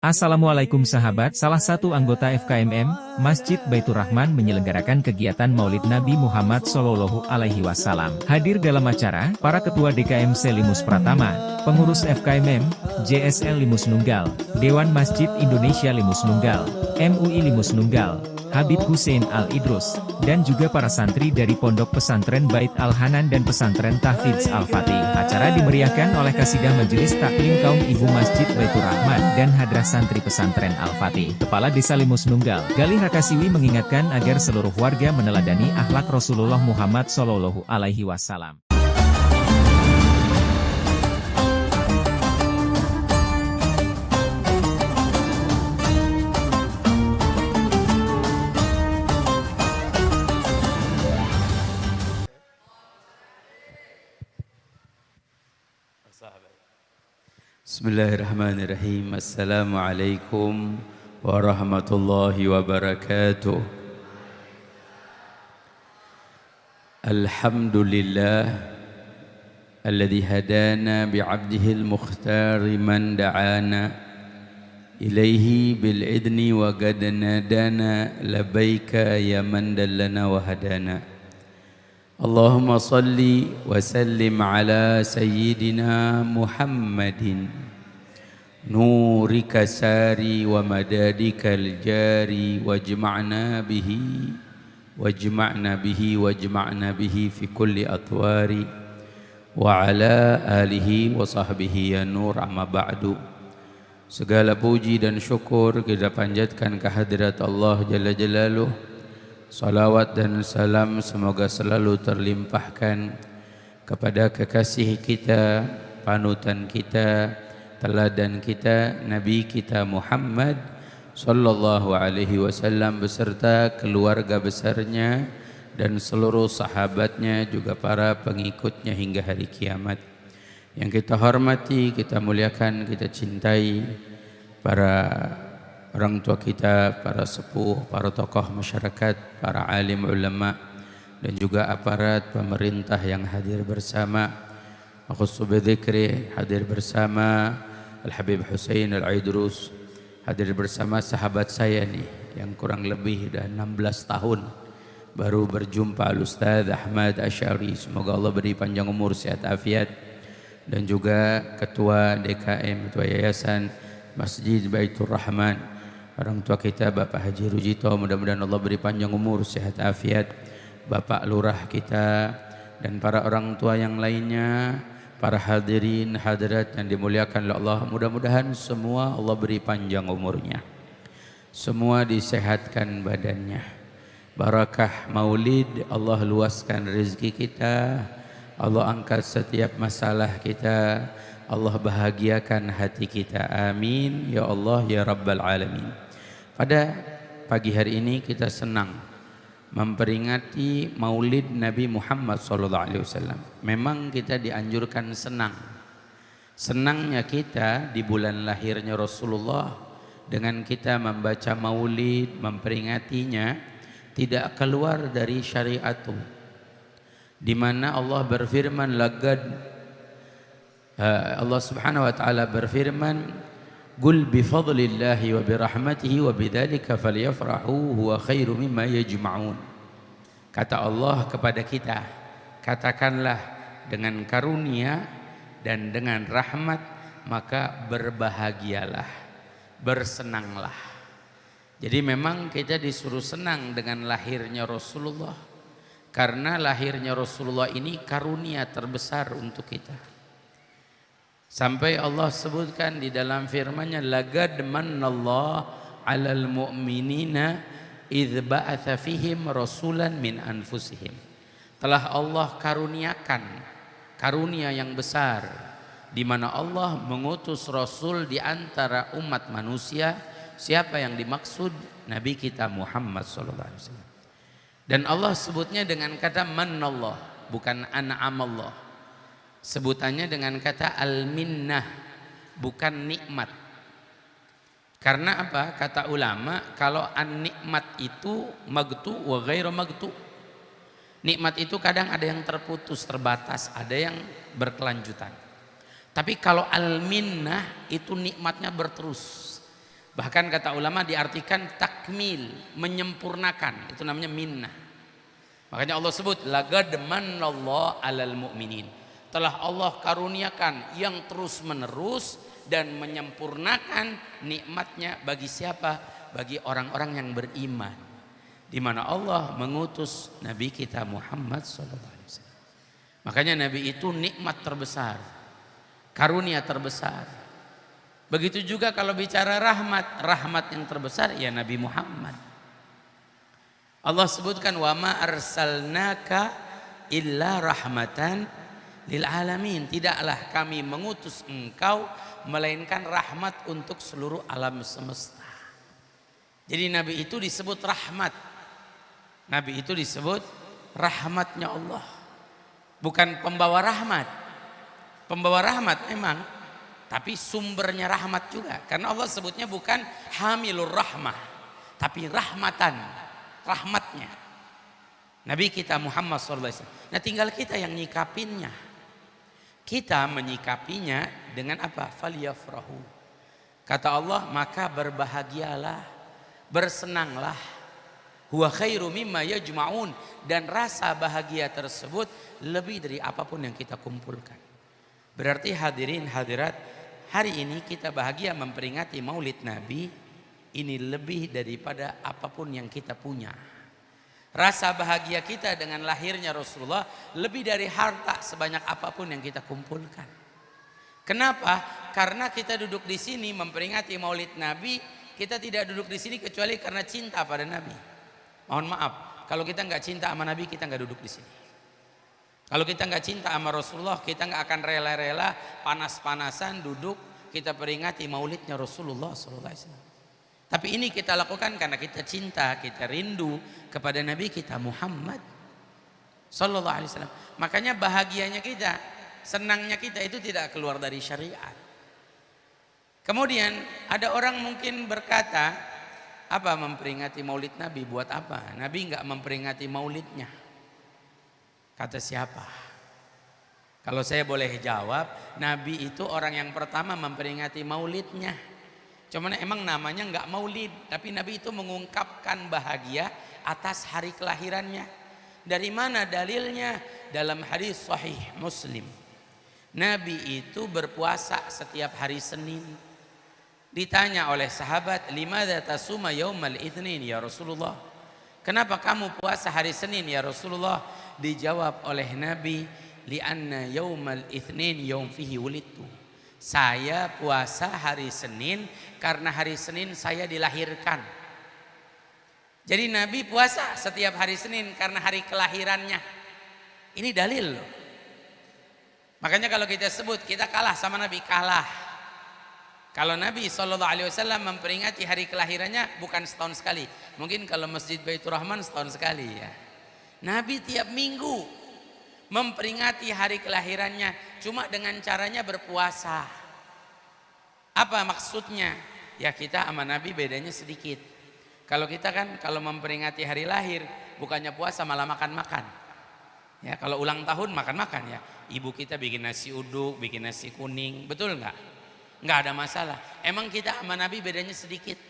Assalamualaikum sahabat, salah satu anggota FKMM, Masjid Baitur Rahman menyelenggarakan kegiatan Maulid Nabi Muhammad Shallallahu Alaihi Wasallam. Hadir dalam acara, para ketua DKMC Limus Pratama, pengurus FKMM, JSL Limus Nunggal, Dewan Masjid Indonesia Limus Nunggal, MUI Limus Nunggal, Habib Hussein Al-Idrus, dan juga para santri dari Pondok Pesantren Bait Al-Hanan dan Pesantren Tahfidz Al-Fatih. Acara dimeriahkan oleh Kasidah Majelis Taklim Kaum Ibu Masjid Baitur Rahman dan Hadrah Santri Pesantren Al-Fatih. Kepala Desa Limus Nunggal, Galih Rakasiwi mengingatkan agar seluruh warga meneladani akhlak Rasulullah Muhammad Shallallahu Alaihi Wasallam. Bismillahirrahmanirrahim. Assalamualaikum warahmatullahi wabarakatuh. Alhamdulillah alladhi hadana bi'abdihi al-mukhtar man da'ana ilaihi bil'idni wa qad nadana labbaika ya man dallana wa hadana. Allahumma salli wa sallim ala sayyidina Muhammadin nurika sari wa madadika al-jari wajma'na bihi fi kulli atwari wa ala alihi wa sahbihi ya nur amma ba'du. Segala puji dan syukur kita panjatkan kehadirat Allah Jalla Jalaluh. Salawat dan salam semoga selalu terlimpahkan kepada kekasih kita, panutan kita, teladan kita, Nabi kita Muhammad sallallahu alaihi wasallam beserta keluarga besarnya dan seluruh sahabatnya juga para pengikutnya hingga hari kiamat. Yang kita hormati, kita muliakan, kita cintai para orang tua kita, para sepuh, para tokoh masyarakat, para alim ulama dan juga aparat pemerintah yang hadir bersama. Makhussu bidzikri hadir bersama Al-Habib Hussein Al-Idrus, hadir bersama sahabat saya nih yang kurang lebih dah 16 tahun baru berjumpa Al-Ustaz Ahmad Asy'ari. Semoga Allah beri panjang umur, sehat afiat, dan juga ketua DKM, ketua Yayasan Masjid Baitur Rahman, orang tua kita Bapak Haji Rujito, mudah-mudahan Allah beri panjang umur, sehat afiat, Bapak Lurah kita, dan para orang tua yang lainnya, para hadirin hadirat yang dimuliakan oleh Allah. Mudah-mudahan semua Allah beri panjang umurnya, semua disehatkan badannya, barakah maulid, Allah luaskan rezeki kita, Allah angkat setiap masalah kita, Allah bahagiakan hati kita, amin ya Allah ya Rabbal Alamin. Pada pagi hari ini kita senang memperingati Maulid Nabi Muhammad SAW. Memang kita dianjurkan senang. Senangnya kita di bulan lahirnya Rasulullah dengan kita membaca Maulid, memperingatinya, tidak keluar dari syariat. Di mana Allah berfirman, Allah Subhanahu wa taala berfirman, "Qul bi fadlillahi wa bi rahmatihi wa bidzalika falyafrahu huwa khairu mimma yajma'un." Kata Allah kepada kita, katakanlah dengan karunia dan dengan rahmat maka berbahagialah, bersenanglah. Jadi memang kita disuruh senang dengan lahirnya Rasulullah, karena lahirnya Rasulullah ini karunia terbesar untuk kita. Sampai Allah sebutkan di dalam firman-Nya, laqad mannallahu 'alal mu'minina idz ba'atsa fihim rasulan min anfusihim. Telah Allah karuniakan karunia yang besar di mana Allah mengutus rasul di antara umat manusia. Siapa yang dimaksud? Nabi kita Muhammad sallallahu alaihi wasallam. Dan Allah sebutnya dengan kata mannallah, bukan an'amallah. Sebutannya dengan kata al-minnah, bukan nikmat. Karena apa? Kata ulama, kalau an-nikmat itu magtu wa ghairu magtu. Nikmat itu kadang ada yang terputus, terbatas, ada yang berkelanjutan. Tapi kalau al-minnah itu nikmatnya berterus. Bahkan kata ulama diartikan takmil, menyempurnakan. Itu namanya minnah. Makanya Allah sebut laqad manallahu 'alal mu'minin. Telah Allah karuniakan yang terus menerus dan menyempurnakan nikmatnya bagi siapa? Bagi orang-orang yang beriman. Di mana Allah mengutus Nabi kita Muhammad SAW. Makanya Nabi itu nikmat terbesar, karunia terbesar. Begitu juga kalau bicara rahmat, rahmat yang terbesar ya Nabi Muhammad. Allah sebutkan wa ma arsalnaka illa rahmatan lil alamin. Tidaklah kami mengutus engkau melainkan rahmat untuk seluruh alam semesta. Jadi Nabi itu disebut rahmat. Nabi itu disebut rahmatnya Allah. Bukan pembawa rahmat. Pembawa rahmat memang, tapi sumbernya rahmat juga. Karena Allah sebutnya bukan hamilur rahmah, tapi rahmatan, rahmatnya. Nabi kita Muhammad SAW. Nah tinggal kita yang nyikapinnya. Kita menyikapinya dengan apa? Falyafrahu. Kata Allah, maka berbahagialah, bersenanglah. Huwa khairu mimma yajma'un. Dan rasa bahagia tersebut lebih dari apapun yang kita kumpulkan. Berarti hadirin hadirat, hari ini kita bahagia memperingati Maulid Nabi. Ini lebih daripada apapun yang kita punya. Rasa bahagia kita dengan lahirnya Rasulullah lebih dari harta sebanyak apapun yang kita kumpulkan. Kenapa? Karena kita duduk di sini memperingati Maulid Nabi. Kita tidak duduk di sini kecuali karena cinta pada Nabi. Mohon maaf, kalau kita nggak cinta sama Nabi, kita nggak duduk di sini. Kalau kita nggak cinta sama Rasulullah, kita nggak akan rela-rela panas-panasan duduk kita peringati Maulidnya Rasulullah SAW. Tapi ini kita lakukan karena kita cinta, kita rindu kepada Nabi kita Muhammad SAW. Makanya bahagianya kita, senangnya kita itu tidak keluar dari syariat. Kemudian ada orang mungkin berkata, apa memperingati Maulid Nabi? Buat apa? Nabi nggak memperingati Maulidnya. Kata siapa? Kalau saya boleh jawab, Nabi itu orang yang pertama memperingati Maulidnya. Cuman emang namanya nggak Maulid, tapi Nabi itu mengungkapkan bahagia atas hari kelahirannya. Dari mana dalilnya? Dalam hadis sahih Muslim. Nabi itu berpuasa setiap hari Senin. Ditanya oleh sahabat, limadza tasuma yaumal itsnin ya Rasulullah? Kenapa kamu puasa hari Senin ya Rasulullah? Dijawab oleh Nabi, li'anna yaumal itsnin yaum fihi wulidtu. Saya puasa hari Senin karena hari Senin saya dilahirkan. Jadi Nabi puasa setiap hari Senin karena hari kelahirannya. Ini dalil loh. Makanya kalau kita sebut kita kalah sama Nabi, kalah. Kalau Nabi SAW memperingati hari kelahirannya bukan setahun sekali. Mungkin kalau Masjid Baitur Rahman setahun sekali ya. Nabi tiap minggu memperingati hari kelahirannya. Cuma dengan caranya berpuasa. Apa maksudnya? Ya kita sama Nabi bedanya sedikit. Kalau kita kan kalau memperingati hari lahir bukannya puasa malah makan-makan. Ya kalau ulang tahun makan-makan ya. Ibu kita bikin nasi uduk, bikin nasi kuning. Betul nggak? Nggak ada masalah. Emang kita sama Nabi bedanya sedikit.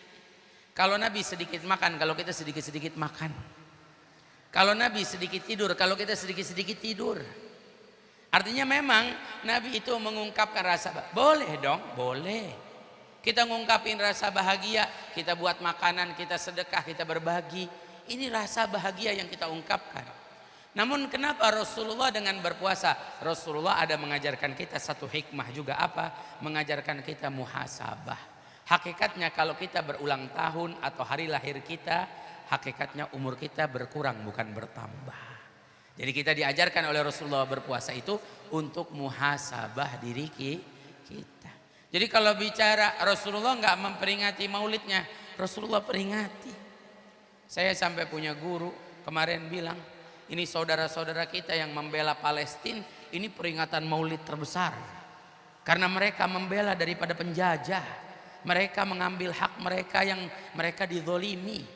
Kalau Nabi sedikit makan, kalau kita sedikit-sedikit makan. Kalau Nabi sedikit tidur, kalau kita sedikit-sedikit tidur. Artinya memang Nabi itu mengungkapkan rasa bahagia. Boleh dong, boleh. Kita ngungkapin rasa bahagia, kita buat makanan, kita sedekah, kita berbagi. Ini rasa bahagia yang kita ungkapkan. Namun kenapa Rasulullah dengan berpuasa? Rasulullah ada mengajarkan kita satu hikmah juga apa? Mengajarkan kita muhasabah. Hakikatnya kalau kita berulang tahun atau hari lahir kita, hakikatnya umur kita berkurang bukan bertambah. Jadi kita diajarkan oleh Rasulullah berpuasa itu untuk muhasabah diri kita. Jadi kalau bicara Rasulullah nggak memperingati maulidnya, Rasulullah peringati. Saya sampai punya guru kemarin bilang, ini saudara-saudara kita yang membela Palestina, ini peringatan maulid terbesar. Karena mereka membela daripada penjajah. Mereka mengambil hak mereka yang mereka dizolimi.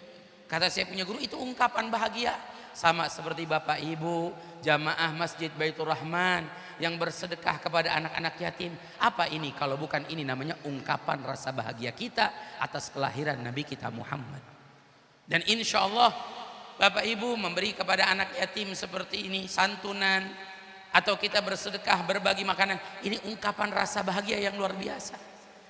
Kata saya punya guru, itu ungkapan bahagia. Sama seperti Bapak Ibu, jamaah Masjid Baitur Rahman. yang bersedekah kepada anak-anak yatim. Apa ini kalau bukan ini namanya ungkapan rasa bahagia kita atas kelahiran Nabi kita Muhammad. Dan insya Allah Bapak Ibu memberi kepada anak yatim seperti ini santunan, atau kita bersedekah berbagi makanan, ini ungkapan rasa bahagia yang luar biasa.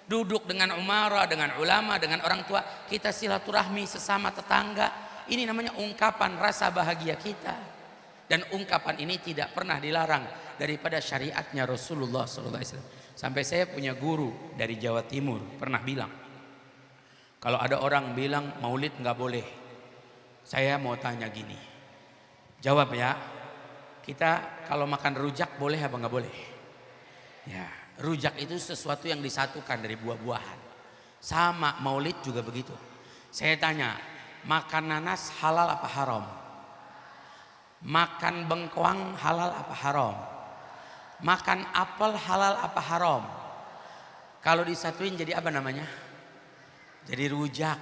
Duduk dengan umara, dengan ulama, dengan orang tua, kita silaturahmi sesama tetangga, ini namanya ungkapan rasa bahagia kita. Dan ungkapan ini tidak pernah dilarang daripada syariatnya Rasulullah SAW. Sampai saya punya guru dari Jawa Timur pernah bilang, kalau ada orang bilang maulid nggak boleh, saya mau tanya gini, jawab ya, kita kalau makan rujak boleh apa nggak boleh? Ya, rujak itu sesuatu yang disatukan dari buah-buahan. Sama maulid juga begitu. Saya tanya, makan nanas halal apa haram? Makan bengkoang halal apa haram? Makan apel halal apa haram? Kalau disatuin jadi apa namanya? Jadi rujak.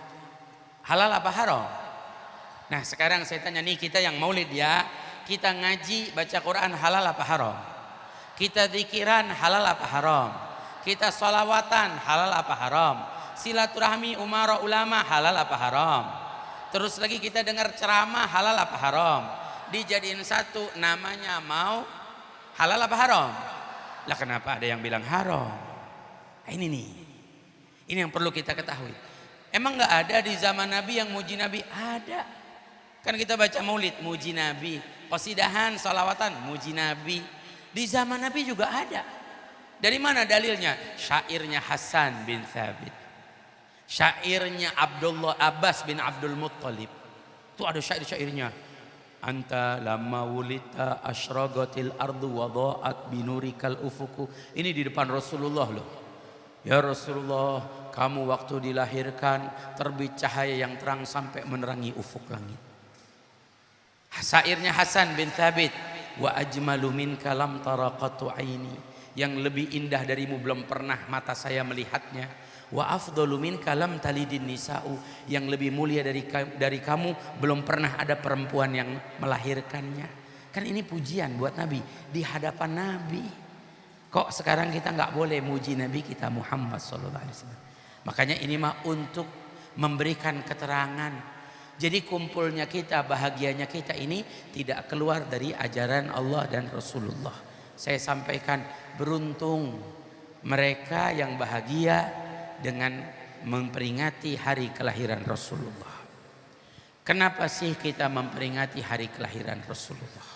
Halal apa haram? Nah sekarang saya tanya nih, kita yang maulid ya, kita ngaji baca Quran halal apa haram? Kita zikiran halal apa haram? Kita sholawatan halal apa haram? Silaturahmi umara ulama halal apa haram? Terus lagi kita dengar ceramah halal apa haram? Dijadiin satu namanya mau halal apa haram? Lah kenapa ada yang bilang haram? Ini nih, ini yang perlu kita ketahui. Emang nggak ada di zaman Nabi yang muji Nabi? Ada. Kan kita baca maulid muji Nabi, qasidahan, salawatan muji Nabi. Di zaman Nabi juga ada. Dari mana dalilnya? Syairnya Hasan bin Thabit, syairnya Abdullah Abbas bin Abdul Muttalib. Itu ada syair-syairnya. Anta lamma wulita asyragatil ardu wada'at binurikal ufuku. Ini di depan Rasulullah loh. Ya Rasulullah, kamu waktu dilahirkan terbit cahaya yang terang sampai menerangi ufuk langit. Syairnya Hasan bin Thabit, wa ajmalu minka lam tara qatu aini. Yang lebih indah darimu belum pernah mata saya melihatnya. Wa afdalu minka lam talidin nisa'u. Yang lebih mulia dari kamu belum pernah ada perempuan yang melahirkannya. Kan ini pujian buat Nabi di hadapan Nabi. Kok sekarang kita nggak boleh muji Nabi kita Muhammad SAW? Makanya ini mah untuk memberikan keterangan. Jadi kumpulnya kita, bahagianya kita ini tidak keluar dari ajaran Allah dan Rasulullah. Saya sampaikan, beruntung mereka yang bahagia dengan memperingati hari kelahiran Rasulullah. Kenapa sih kita memperingati hari kelahiran Rasulullah?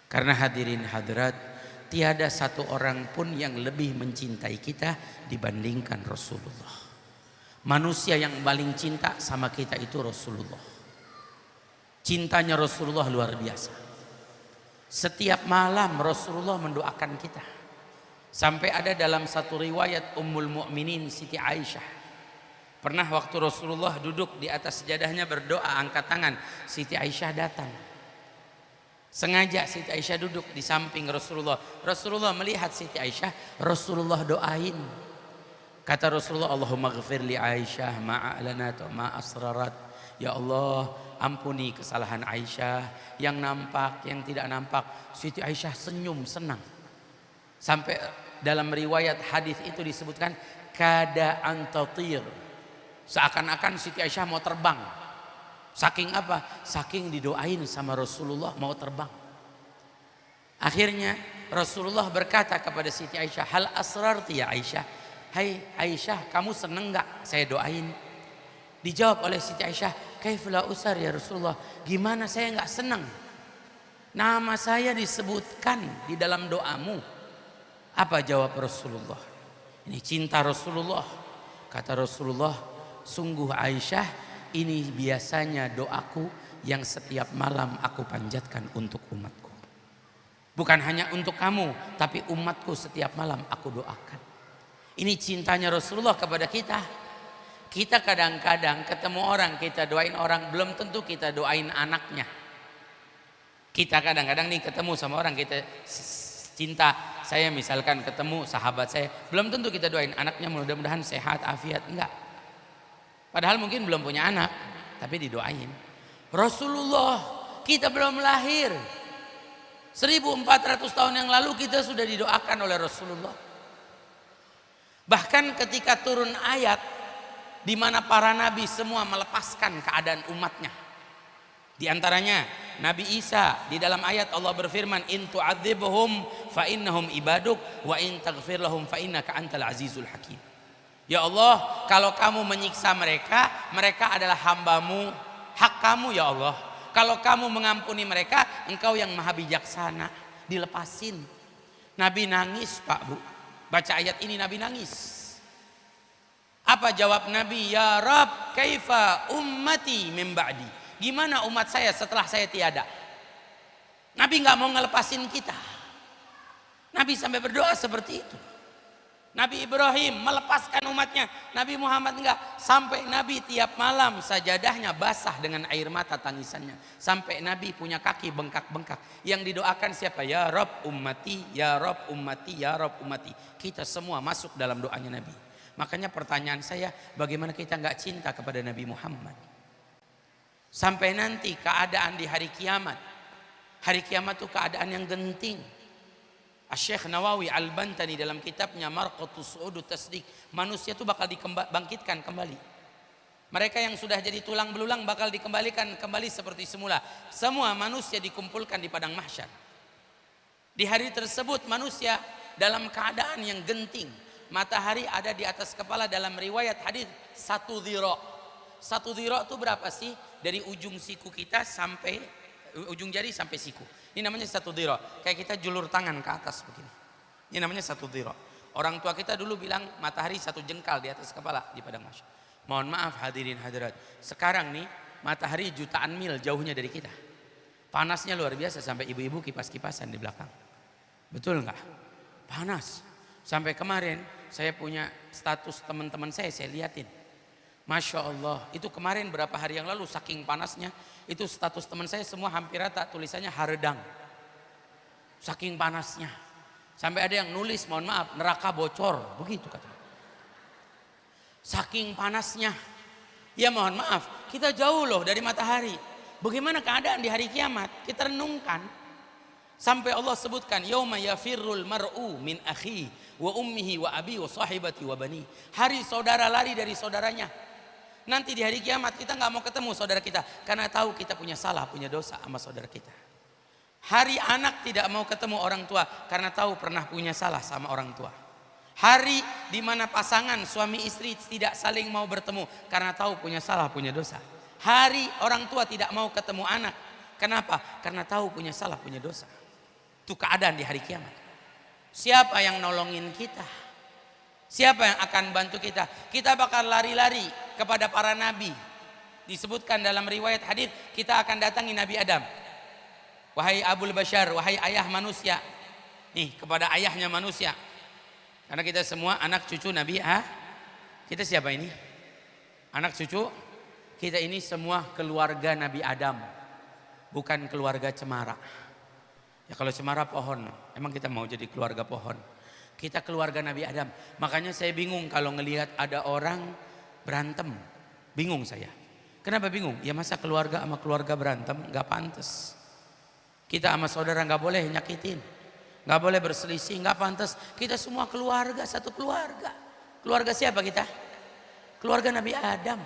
Karena hadirin hadirat, tiada satu orang pun yang lebih mencintai kita dibandingkan Rasulullah. Manusia yang paling cinta sama kita itu Rasulullah. Cintanya Rasulullah luar biasa. Setiap malam Rasulullah mendoakan kita. Sampai ada dalam satu riwayat Ummul Mukminin Siti Aisyah, pernah waktu Rasulullah duduk di atas sajadahnya berdoa angkat tangan, Siti Aisyah datang. Sengaja Siti Aisyah duduk di samping Rasulullah. Rasulullah melihat Siti Aisyah, Rasulullah doain. Kata Rasulullah, Allahumma ghafir li Aisyah ma'a'lanat wa ma'asrarat. Ya Allah, ampuni kesalahan Aisyah yang nampak, yang tidak nampak. Siti Aisyah senyum senang. Sampai dalam riwayat hadis itu disebutkan kada antatir, seakan-akan Siti Aisyah mau terbang. Saking apa? Saking didoain sama Rasulullah mau terbang. Akhirnya Rasulullah berkata kepada Siti Aisyah, hal asrarti ya Aisyah? Hai Aisyah, kamu seneng gak saya doain? Dijawab oleh Siti Aisyah, kaifla usar ya Rasulullah, gimana saya gak seneng? Nama saya disebutkan di dalam doamu. Apa jawab Rasulullah? Ini cinta Rasulullah. Kata Rasulullah, sungguh Aisyah, ini biasanya doaku yang setiap malam aku panjatkan untuk umatku. Bukan hanya untuk kamu, tapi umatku setiap malam aku doakan. Ini cintanya Rasulullah kepada kita. Kita kadang-kadang ketemu orang, kita doain orang, belum tentu kita doain anaknya. Kita kadang-kadang nih ketemu sama orang, kita cinta. Saya misalkan ketemu sahabat saya, belum tentu kita doain anaknya mudah-mudahan sehat, afiat, enggak. Padahal mungkin belum punya anak, tapi didoain. Rasulullah, kita belum lahir, 1400 tahun yang lalu kita sudah didoakan oleh Rasulullah. Bahkan ketika turun ayat di mana para nabi semua melepaskan keadaan umatnya. Di antaranya Nabi Isa, di dalam ayat Allah berfirman, in tu'adzibhum fa innahum ibaduk wa in taghfir lahum fa innaka antal azizul hakim. Ya Allah, kalau kamu menyiksa mereka, mereka adalah hambamu, hak kamu ya Allah. Kalau kamu mengampuni mereka, engkau yang maha bijaksana. Dilepasin. Nabi nangis Pak Bu. Baca ayat ini Nabi nangis. Apa jawab Nabi? Ya Rab, kaifa ummati min ba'di. Gimana umat saya setelah saya tiada? Nabi nggak mau ngelepasin kita. Nabi sampai berdoa seperti itu. Nabi Ibrahim melepaskan umatnya. Nabi Muhammad enggak. Sampai Nabi tiap malam sajadahnya basah dengan air mata tangisannya. Sampai Nabi punya kaki bengkak-bengkak. Yang didoakan siapa? Ya Rabb ummati, ya Rabb ummati, ya Rabb ummati. Kita semua masuk dalam doanya Nabi. Makanya pertanyaan saya, bagaimana kita enggak cinta kepada Nabi Muhammad? Sampai nanti keadaan di hari kiamat. Hari kiamat itu keadaan yang genting. Syekh Nawawi Al-Bantani dalam kitabnya Marqatus Su'udut Tasdiq, manusia itu bakal dibangkitkan kembali. Mereka yang sudah jadi tulang belulang bakal dikembalikan kembali seperti semula. Semua manusia dikumpulkan di padang mahsyar. Di hari tersebut manusia dalam keadaan yang genting. Matahari ada di atas kepala. Dalam riwayat hadis 1 dhira'. 1 dhira' itu berapa sih? Dari ujung siku kita sampai ujung jari sampai siku. Ini namanya 1 dhira'. Kayak kita julur tangan ke atas begini. Ini namanya 1 dhira'. Orang tua kita dulu bilang matahari 1 jengkal di atas kepala di padang mahsyar. Mohon maaf hadirin hadirat. Sekarang nih matahari jutaan mil jauhnya dari kita. Panasnya luar biasa sampai ibu-ibu kipas-kipasan di belakang. Betul nggak? Panas. Sampai kemarin saya punya status teman-teman saya liatin. Masya Allah, itu kemarin berapa hari yang lalu saking panasnya, itu status teman saya semua hampir rata tulisannya haredang. Saking panasnya. Sampai ada yang nulis, mohon maaf, neraka bocor, begitu kata. Saking panasnya. Ya mohon maaf, kita jauh loh dari matahari. Bagaimana keadaan di hari kiamat? Kita renungkan. Sampai Allah sebutkan, yauma yafirrul mar'u min akhi wa ummihi wa abi wa sahibati wa bani. Hari saudara lari dari saudaranya. Nanti di hari kiamat kita nggak mau ketemu saudara kita karena tahu kita punya salah, punya dosa sama saudara kita. Hari anak tidak mau ketemu orang tua karena tahu pernah punya salah sama orang tua. Hari di mana pasangan suami istri tidak saling mau bertemu karena tahu punya salah, punya dosa. Hari orang tua tidak mau ketemu anak. Kenapa? Karena tahu punya salah, punya dosa. Itu keadaan di hari kiamat. Siapa yang nolongin kita? Siapa yang akan bantu kita? Kita bakal lari-lari kepada para nabi. Disebutkan dalam riwayat hadis, kita akan datangi Nabi Adam. Wahai Abul Bashar, wahai ayah manusia. Nih, kepada ayahnya manusia. Karena kita semua anak cucu Nabi. Kita siapa ini? Anak cucu. Kita ini semua keluarga Nabi Adam. Bukan keluarga cemara. Ya kalau cemara pohon. Emang kita mau jadi keluarga pohon? Kita keluarga Nabi Adam. Makanya saya bingung kalau ngelihat ada orang berantem. Bingung saya. Kenapa bingung? Ya masa keluarga sama keluarga berantem? Gak pantas. Kita sama saudara gak boleh nyakitin. Gak boleh berselisih, gak pantas. Kita semua keluarga, satu keluarga. Keluarga siapa kita? Keluarga Nabi Adam.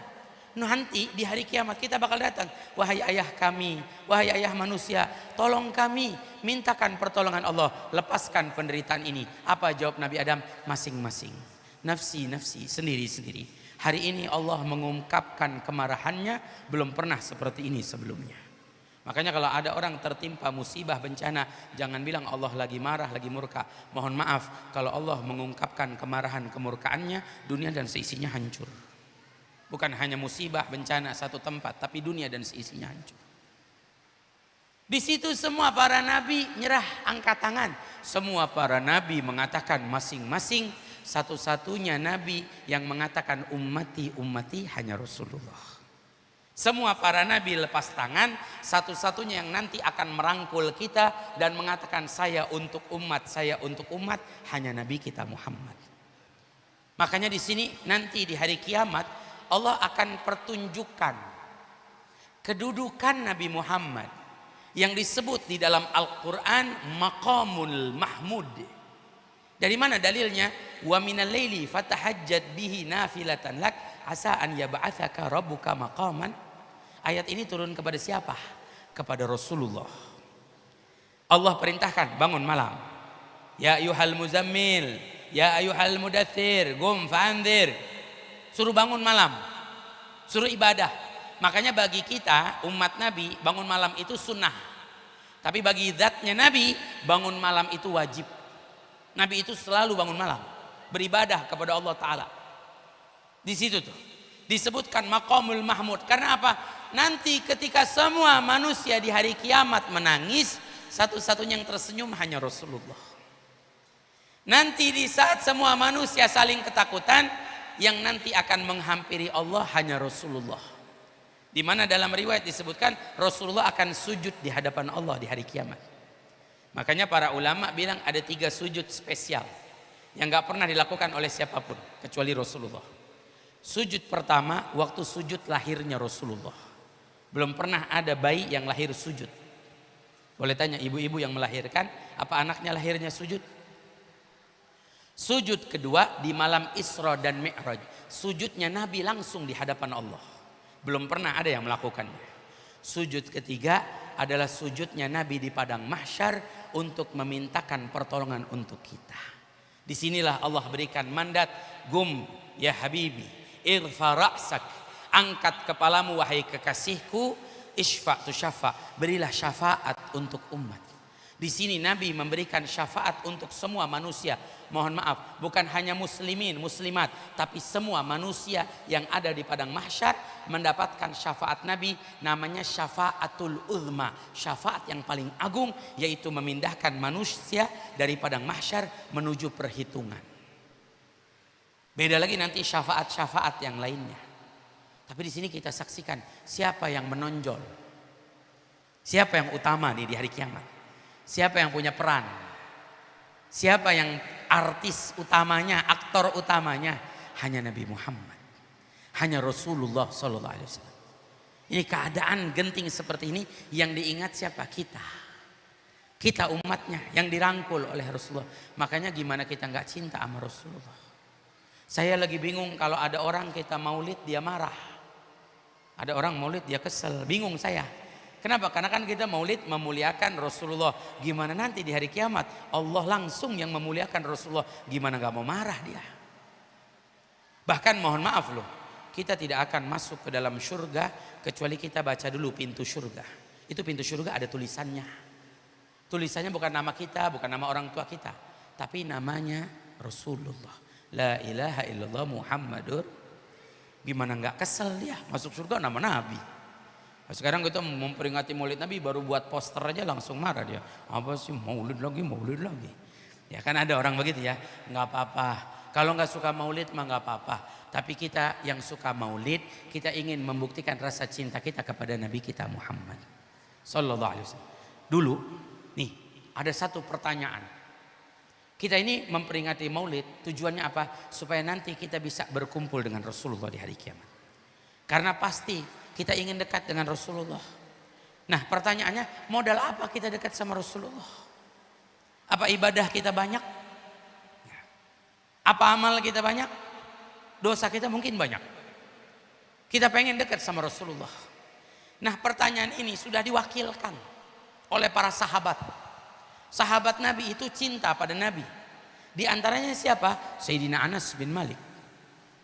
Nanti di hari kiamat kita bakal datang. Wahai ayah kami, wahai ayah manusia, tolong kami, mintakan pertolongan Allah, lepaskan penderitaan ini. Apa jawab Nabi Adam? Masing-masing. Nafsi, nafsi, sendiri-sendiri. Hari ini Allah mengungkapkan kemarahannya, belum pernah seperti ini sebelumnya. Makanya kalau ada orang tertimpa musibah bencana, jangan bilang Allah lagi marah, lagi murka. Mohon maaf, kalau Allah mengungkapkan kemarahan, kemurkaannya, dunia dan seisinya hancur. Bukan hanya musibah bencana satu tempat, tapi dunia dan seisinya hancur. Di situ semua para nabi nyerah, angkat tangan. Semua para nabi mengatakan masing-masing. Satu-satunya nabi yang mengatakan ummati, ummati hanya Rasulullah. Semua para nabi lepas tangan. Satu-satunya yang nanti akan merangkul kita dan mengatakan saya untuk umat, saya untuk umat, hanya Nabi kita Muhammad. Makanya di sini nanti di hari kiamat Allah akan pertunjukkan kedudukan Nabi Muhammad yang disebut di dalam Al-Quran maqamul mahmud. Dari mana dalilnya? Wa minal laili fatahajjat bihi nafilatan lak asa an yab'atsaka rabbuka maqaman. Ayat ini turun kepada siapa? Kepada Rasulullah. Allah perintahkan bangun malam. Ya ayyuhal muzammil, ya ayyuhal mudaththir, qum fa'anzir. Suruh bangun malam. Suruh ibadah. Makanya bagi kita umat Nabi bangun malam itu sunnah. Tapi bagi zatnya Nabi bangun malam itu wajib. Nabi itu selalu bangun malam beribadah kepada Allah Ta'ala. Di situ tuh disebutkan maqamul mahmud. Karena apa? Nanti ketika semua manusia di hari kiamat menangis, satu-satunya yang tersenyum hanya Rasulullah. Nanti di saat semua manusia saling ketakutan, yang nanti akan menghampiri Allah hanya Rasulullah. Di mana dalam riwayat disebutkan Rasulullah akan sujud di hadapan Allah di hari kiamat. Makanya para ulama bilang ada 3 sujud spesial yang gak pernah dilakukan oleh siapapun kecuali Rasulullah. Sujud pertama waktu sujud lahirnya Rasulullah. Belum pernah ada bayi yang lahir sujud. Boleh tanya ibu-ibu yang melahirkan, apa anaknya lahirnya sujud? Sujud kedua di malam Isra dan Mi'raj. Sujudnya Nabi langsung di hadapan Allah. Belum pernah ada yang melakukannya. Sujud ketiga adalah sujudnya Nabi di padang mahsyar untuk memintakan pertolongan untuk kita. Disinilah Allah berikan mandat, gum ya habibi, irfa ra'sak, angkat kepalamu wahai kekasihku, isfa tu syafa, berilah syafaat untuk umat. Di sini Nabi memberikan syafaat untuk semua manusia. Mohon maaf, bukan hanya muslimin, muslimat, tapi semua manusia yang ada di padang mahsyar mendapatkan syafaat Nabi, namanya syafaatul uzma, syafaat yang paling agung, yaitu memindahkan manusia dari padang mahsyar menuju perhitungan. Beda lagi nanti syafaat-syafaat yang lainnya. Tapi di sini kita saksikan siapa yang menonjol, siapa yang utama di hari kiamat. Siapa yang punya peran? Siapa yang artis utamanya, aktor utamanya? Hanya Nabi Muhammad. Hanya Rasulullah SAW. Ini keadaan genting seperti ini yang diingat siapa? Kita. Kita umatnya yang dirangkul oleh Rasulullah. Makanya gimana kita nggak cinta sama Rasulullah? Saya lagi bingung kalau ada orang kita maulid dia marah. Ada orang maulid dia kesel. Bingung saya. Kenapa? Karena kan kita maulid memuliakan Rasulullah. Gimana nanti di hari kiamat Allah langsung yang memuliakan Rasulullah. Gimana gak mau marah dia? Bahkan mohon maaf loh, kita tidak akan masuk ke dalam surga kecuali kita baca dulu pintu surga. Itu pintu surga ada tulisannya. Tulisannya bukan nama kita, bukan nama orang tua kita, tapi namanya Rasulullah. La ilaha illallah Muhammadur. Gimana gak kesel dia masuk surga nama Nabi. Sekarang kita memperingati maulid Nabi baru buat poster aja langsung marah dia. Apa sih maulid lagi, maulid lagi. Ya kan ada orang begitu ya. Nggak apa-apa. Kalau nggak suka maulid mah nggak apa-apa. Tapi kita yang suka maulid, kita ingin membuktikan rasa cinta kita kepada Nabi kita Muhammad Sallallahu Alaihi Wasallam. Dulu nih ada satu pertanyaan. Kita ini memperingati maulid tujuannya apa? Supaya nanti kita bisa berkumpul dengan Rasulullah di hari kiamat. Karena pasti kita ingin dekat dengan Rasulullah. Nah pertanyaannya, modal apa kita dekat sama Rasulullah? Apa ibadah kita banyak? Apa amal kita banyak? Dosa kita mungkin banyak. Kita pengen dekat sama Rasulullah. Nah pertanyaan ini sudah diwakilkan oleh para sahabat. Sahabat Nabi itu cinta pada Nabi. Di antaranya siapa? Sayyidina Anas bin Malik.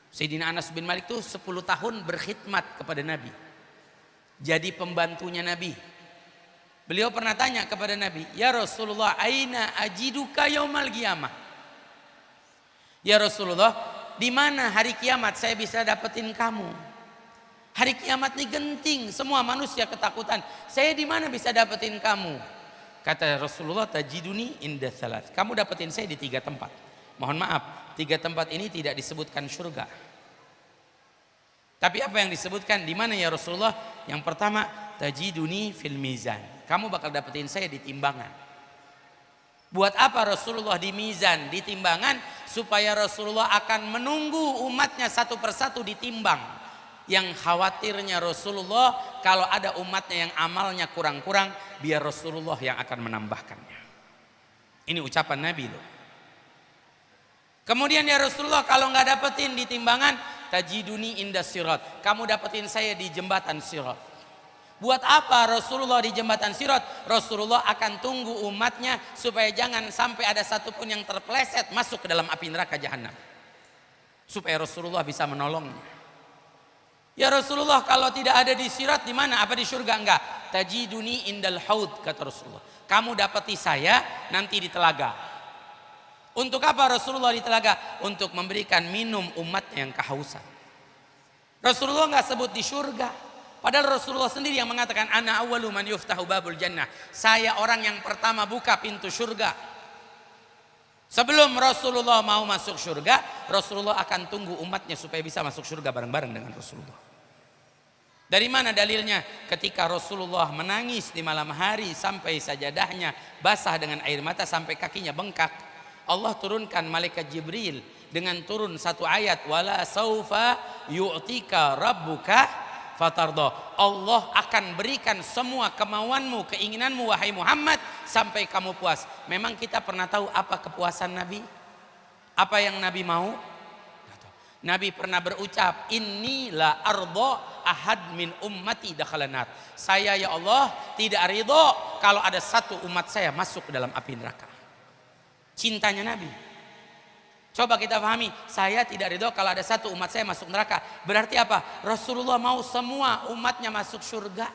Sayyidina Anas bin Malik itu 10 tahun berkhidmat kepada Nabi. Jadi pembantunya Nabi. Beliau pernah tanya kepada Nabi, "Ya Rasulullah, aina ajiduka yaumal qiyamah?" Ya Rasulullah, di mana hari kiamat saya bisa dapetin kamu? Hari kiamat ini genting, semua manusia ketakutan. Saya di mana bisa dapetin kamu? Kata Rasulullah, tajiduni inda salat. Kamu dapetin saya di 3 tempat. Mohon maaf, 3 tempat ini tidak disebutkan surga. Tapi apa yang disebutkan? Di mana ya Rasulullah? Yang pertama, tajiduni fil mizan. Kamu bakal dapetin saya di timbangan. Buat apa Rasulullah di mizan, di timbangan? Supaya Rasulullah akan menunggu umatnya satu persatu ditimbang. Yang khawatirnya Rasulullah kalau ada umatnya yang amalnya kurang-kurang, biar Rasulullah yang akan menambahkannya. Ini ucapan Nabi loh. Kemudian ya Rasulullah, kalau nggak dapetin di timbangan, tajiduni indas sirat. Kamu dapetin saya di jembatan sirat. Buat apa Rasulullah di jembatan sirat? Rasulullah akan tunggu umatnya supaya jangan sampai ada satupun yang terpeleset masuk ke dalam api neraka jahanam. Supaya Rasulullah bisa menolongnya. Ya Rasulullah, kalau tidak ada di sirat di mana? Apa di surga? Enggak. Tajiduni indal haud, kata Rasulullah. Kamu dapati saya nanti di telaga. Untuk apa Rasulullah di telaga? Untuk memberikan minum umatnya yang kehausan. Rasulullah enggak sebut di surga. Padahal Rasulullah sendiri yang mengatakan, ana awwalu man yuftahu babul jannah. Saya orang yang pertama buka pintu surga. Sebelum Rasulullah mau masuk surga, Rasulullah akan tunggu umatnya supaya bisa masuk surga bareng-bareng dengan Rasulullah. Dari mana dalilnya? Ketika Rasulullah menangis di malam hari sampai sajadahnya basah dengan air mata sampai kakinya bengkak, Allah turunkan malaikat Jibril dengan turun satu ayat, wala saufa yu'tika rabbuka fatardo. Allah akan berikan semua kemauanmu, keinginanmu wahai Muhammad sampai kamu puas. Memang kita pernah tahu apa kepuasan Nabi? Apa yang Nabi mau? Nabi pernah berucap, inni la ardo ahad min ummati dakhalanar. Saya ya Allah tidak ridho kalau ada satu umat saya masuk ke dalam api neraka. Cintanya Nabi. Coba kita pahami, saya tidak ridho kalau ada satu umat saya masuk neraka. Berarti apa? Rasulullah mau semua umatnya masuk surga.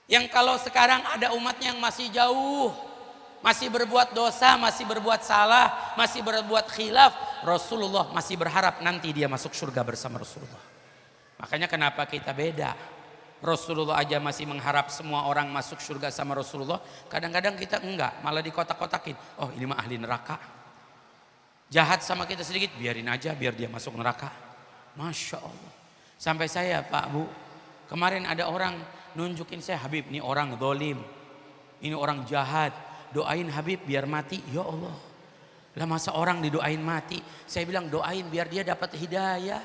Yang kalau sekarang ada umatnya yang masih jauh, masih berbuat dosa, masih berbuat salah, masih berbuat khilaf, Rasulullah masih berharap nanti dia masuk surga bersama Rasulullah. Makanya kenapa kita beda? Rasulullah aja masih mengharap semua orang masuk surga sama Rasulullah. Kadang-kadang kita enggak, malah dikotak-kotakin. Oh ini mah ahli neraka. Jahat sama kita sedikit, biarin aja biar dia masuk neraka. Masya Allah. Sampai saya Pak Bu, kemarin ada orang nunjukin saya, Habib ini orang zalim, ini orang jahat, doain Habib biar mati. Ya Allah, lah masa orang didoain mati? Saya bilang doain biar dia dapat hidayah.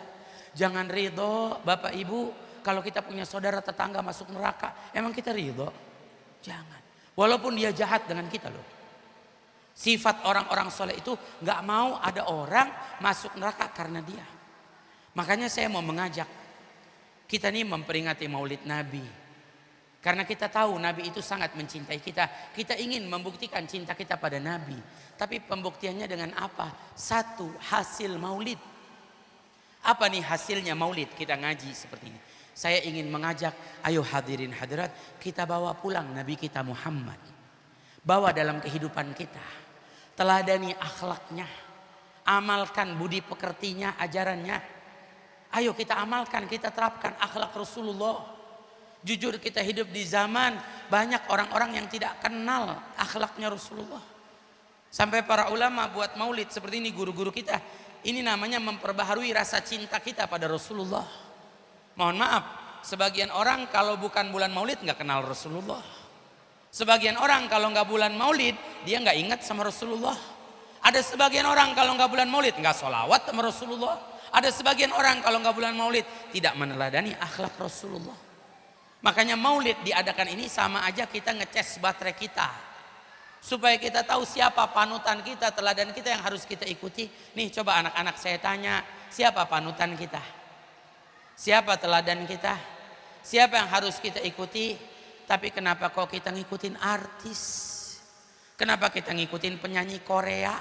Jangan ridho Bapak Ibu kalau kita punya saudara tetangga masuk neraka. Emang kita ridho? Jangan. Walaupun dia jahat dengan kita loh. Sifat orang-orang soleh itu gak mau ada orang masuk neraka karena dia. Makanya saya mau mengajak kita nih memperingati Maulid Nabi. Karena kita tahu Nabi itu sangat mencintai kita. Kita ingin membuktikan cinta kita pada Nabi. Tapi pembuktiannya dengan apa? Satu, hasil maulid. Apa nih hasilnya maulid? Kita ngaji seperti ini. Saya ingin mengajak, ayo hadirin hadirat, kita bawa pulang Nabi kita Muhammad. Bawa dalam kehidupan kita. Teladani akhlaknya. Amalkan budi pekertinya, ajarannya. Ayo kita amalkan, kita terapkan akhlak Rasulullah. Jujur kita hidup di zaman banyak orang-orang yang tidak kenal akhlaknya Rasulullah. Sampai para ulama buat maulid seperti ini, guru-guru kita. Ini namanya memperbaharui rasa cinta kita pada Rasulullah. Mohon maaf, sebagian orang kalau bukan bulan maulid nggak kenal Rasulullah. Sebagian orang kalau nggak bulan maulid dia nggak ingat sama Rasulullah. Ada sebagian orang kalau nggak bulan maulid nggak sholawat sama Rasulullah. Ada sebagian orang kalau nggak bulan maulid tidak meneladani akhlak Rasulullah. Makanya maulid diadakan ini sama aja kita ngecas baterai kita. Supaya kita tahu siapa panutan kita, teladan kita yang harus kita ikuti. Nih coba anak-anak saya tanya, siapa panutan kita? Siapa teladan kita? Siapa yang harus kita ikuti? Tapi kenapa kok kita ngikutin artis? Kenapa kita ngikutin penyanyi Korea?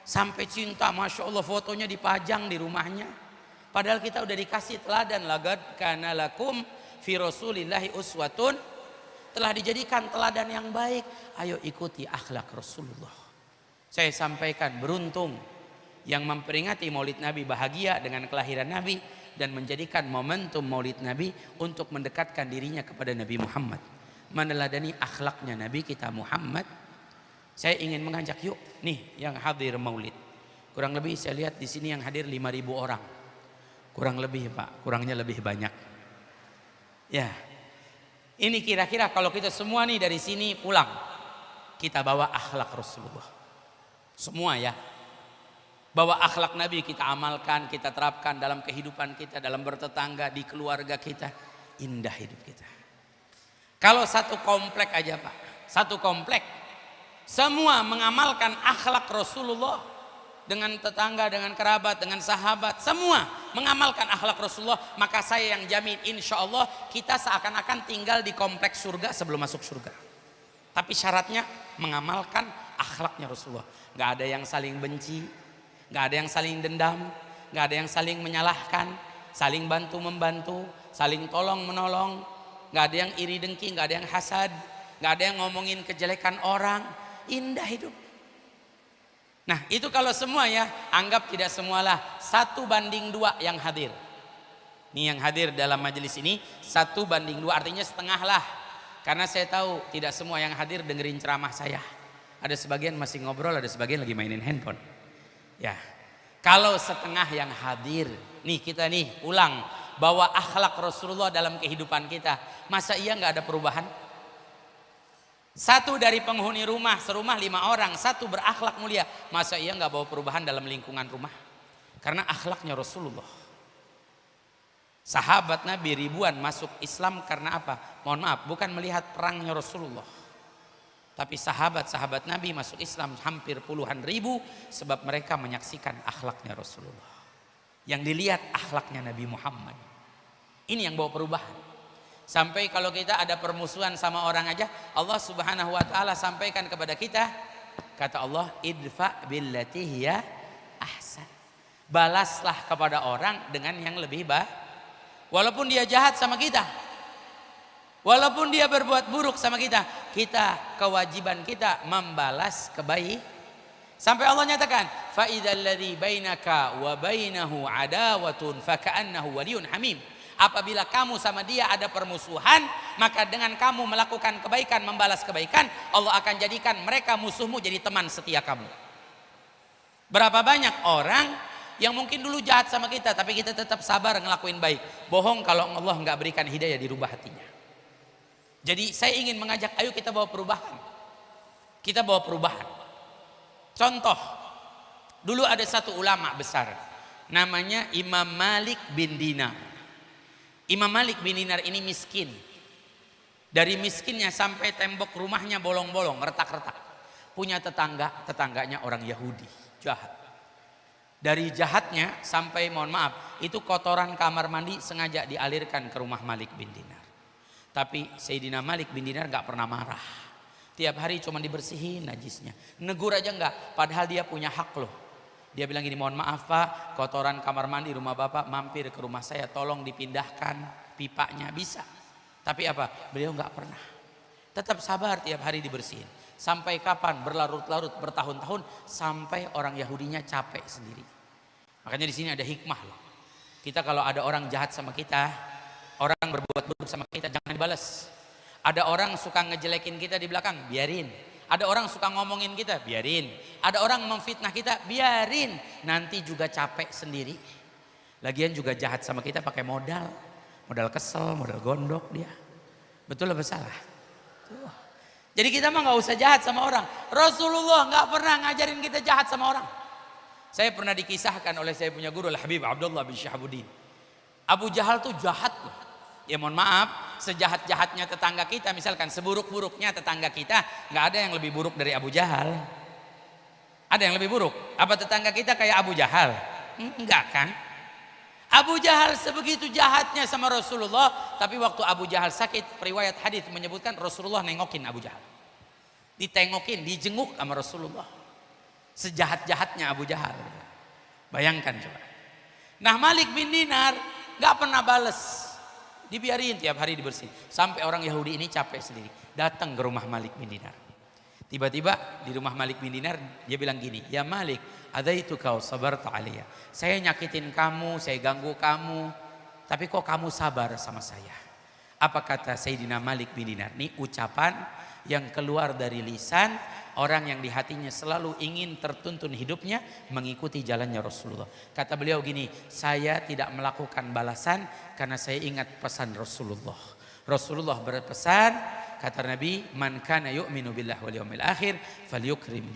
Sampai cinta, Masya Allah fotonya dipajang di rumahnya. Padahal kita udah dikasih teladan. Laqad kana lakum fi rasulillahi uswatun, telah dijadikan teladan yang baik. Ayo ikuti akhlak Rasulullah. Saya sampaikan beruntung yang memperingati Maulid Nabi bahagia dengan kelahiran Nabi dan menjadikan momentum Maulid Nabi untuk mendekatkan dirinya kepada Nabi Muhammad, meneladani akhlaknya Nabi kita Muhammad. Saya ingin mengajak yuk nih yang hadir Maulid. Kurang lebih saya lihat di sini yang hadir 5.000 orang. Kurang lebih Pak, kurangnya lebih banyak. Ya. Ini kira-kira kalau kita semua nih dari sini pulang, kita bawa akhlak Rasulullah. Semua ya. Bahwa akhlak Nabi kita amalkan, kita terapkan dalam kehidupan kita, dalam bertetangga, di keluarga kita. Indah hidup kita. Kalau satu komplek aja Pak, satu komplek semua mengamalkan akhlak Rasulullah, dengan tetangga, dengan kerabat, dengan sahabat, semua mengamalkan akhlak Rasulullah, maka saya yang jamin insya Allah kita seakan-akan tinggal di kompleks surga sebelum masuk surga. Tapi syaratnya mengamalkan akhlaknya Rasulullah. Gak ada yang saling benci, gak ada yang saling dendam, gak ada yang saling menyalahkan, saling bantu membantu, saling tolong menolong, gak ada yang iri dengki, gak ada yang hasad, gak ada yang ngomongin kejelekan orang. Indah hidup. Nah itu kalau semua ya, anggap tidak semualah 1:2 yang hadir. Ini yang hadir dalam majelis ini 1:2, artinya setengah lah. Karena saya tahu tidak semua yang hadir dengerin ceramah saya. Ada sebagian masih ngobrol, ada sebagian lagi mainin handphone. Ya, kalau setengah yang hadir, nih kita nih ulang bahwa akhlak Rasulullah dalam kehidupan kita, masa iya nggak ada perubahan? Satu dari penghuni rumah, serumah 5 orang, satu berakhlak mulia, masa iya nggak bawa perubahan dalam lingkungan rumah? Karena akhlaknya Rasulullah. Sahabat Nabi ribuan masuk Islam karena apa? Mohon maaf, bukan melihat perangnya Rasulullah, tapi sahabat-sahabat Nabi masuk Islam hampir puluhan ribu sebab mereka menyaksikan akhlaknya Rasulullah. Yang dilihat akhlaknya Nabi Muhammad. Ini yang bawa perubahan. Sampai kalau kita ada permusuhan sama orang aja, Allah Subhanahu wa taala sampaikan kepada kita, kata Allah, idfa billati hiya ahsan. Balaslah kepada orang dengan yang lebih baik. Walaupun dia jahat sama kita, walaupun dia berbuat buruk sama kita, kewajiban kita membalas kebaikan. Sampai Allah nyatakan, fa idzal ladzi bainaka wa bainahu adawatun faka'annahu waliyyun hamim. Apabila kamu sama dia ada permusuhan, maka dengan kamu melakukan kebaikan, membalas kebaikan, Allah akan jadikan mereka musuhmu jadi teman setia kamu. Berapa banyak orang yang mungkin dulu jahat sama kita, tapi kita tetap sabar ngelakuin baik. Bohong kalau Allah nggak berikan hidayah, dirubah hatinya. Jadi saya ingin mengajak, ayo kita bawa perubahan. Kita bawa perubahan. Contoh, dulu ada satu ulama besar, namanya Imam Malik bin Dinar. Imam Malik bin Dinar ini miskin. Dari miskinnya sampai tembok rumahnya bolong-bolong, retak-retak. Punya tetangga, tetangganya orang Yahudi, jahat. Dari jahatnya sampai, mohon maaf, itu kotoran kamar mandi sengaja dialirkan ke rumah Malik bin Dinar. Tapi Sayyidina Malik bin Dinar gak pernah marah. Tiap hari cuma dibersihin najisnya. Negur aja enggak, padahal dia punya hak loh. Dia bilang gini, mohon maaf Pak, kotoran kamar mandi rumah Bapak mampir ke rumah saya, tolong dipindahkan pipanya, bisa. Tapi apa? Beliau gak pernah. Tetap sabar, tiap hari dibersihin. Sampai kapan? Berlarut-larut, bertahun-tahun, sampai orang Yahudinya capek sendiri. Makanya di sini ada hikmah loh. Kita kalau ada orang jahat sama kita, orang berbuat buruk sama kita, jangan balas. Ada orang suka ngejelekin kita di belakang, biarin. Ada orang suka ngomongin kita, biarin. Ada orang memfitnah kita, biarin. Nanti juga capek sendiri. Lagian juga jahat sama kita pakai modal. Modal kesel, modal gondok dia. Betul apa salah? Tuh. Jadi kita mah nggak usah jahat sama orang. Rasulullah nggak pernah ngajarin kita jahat sama orang. Saya pernah dikisahkan oleh saya punya guru Al-Habib Abdullah bin Syahabuddin. Abu Jahal tuh jahat loh. Ya mohon maaf, sejahat-jahatnya tetangga kita, misalkan seburuk-buruknya tetangga kita, nggak ada yang lebih buruk dari Abu Jahal. Ada yang lebih buruk? Apa tetangga kita kayak Abu Jahal? Enggak kan? Abu Jahal sebegitu jahatnya sama Rasulullah, tapi waktu Abu Jahal sakit, riwayat hadis menyebutkan Rasulullah nengokin Abu Jahal. Ditengokin, dijenguk sama Rasulullah. Sejahat-jahatnya Abu Jahal. Bayangkan coba. Nah Malik bin Dinar gak pernah bales. Dibiarin tiap hari dibersihin. Sampai orang Yahudi ini capek sendiri. Datang ke rumah Malik bin Dinar. Tiba-tiba di rumah Malik bin Dinar dia bilang gini, ya Malik, adaitu kau sabar ta'aliyah. Saya nyakitin kamu, saya ganggu kamu, tapi kok kamu sabar sama saya? Apa kata Sayyidina Malik bin Dinar? Ini ucapan yang keluar dari lisan orang yang di hatinya selalu ingin tertuntun hidupnya mengikuti jalannya Rasulullah. Kata beliau gini, saya tidak melakukan balasan karena saya ingat pesan Rasulullah. Rasulullah berpesan, kata Nabi, man kana yu'minu billah wal yawmil akhir falyukrim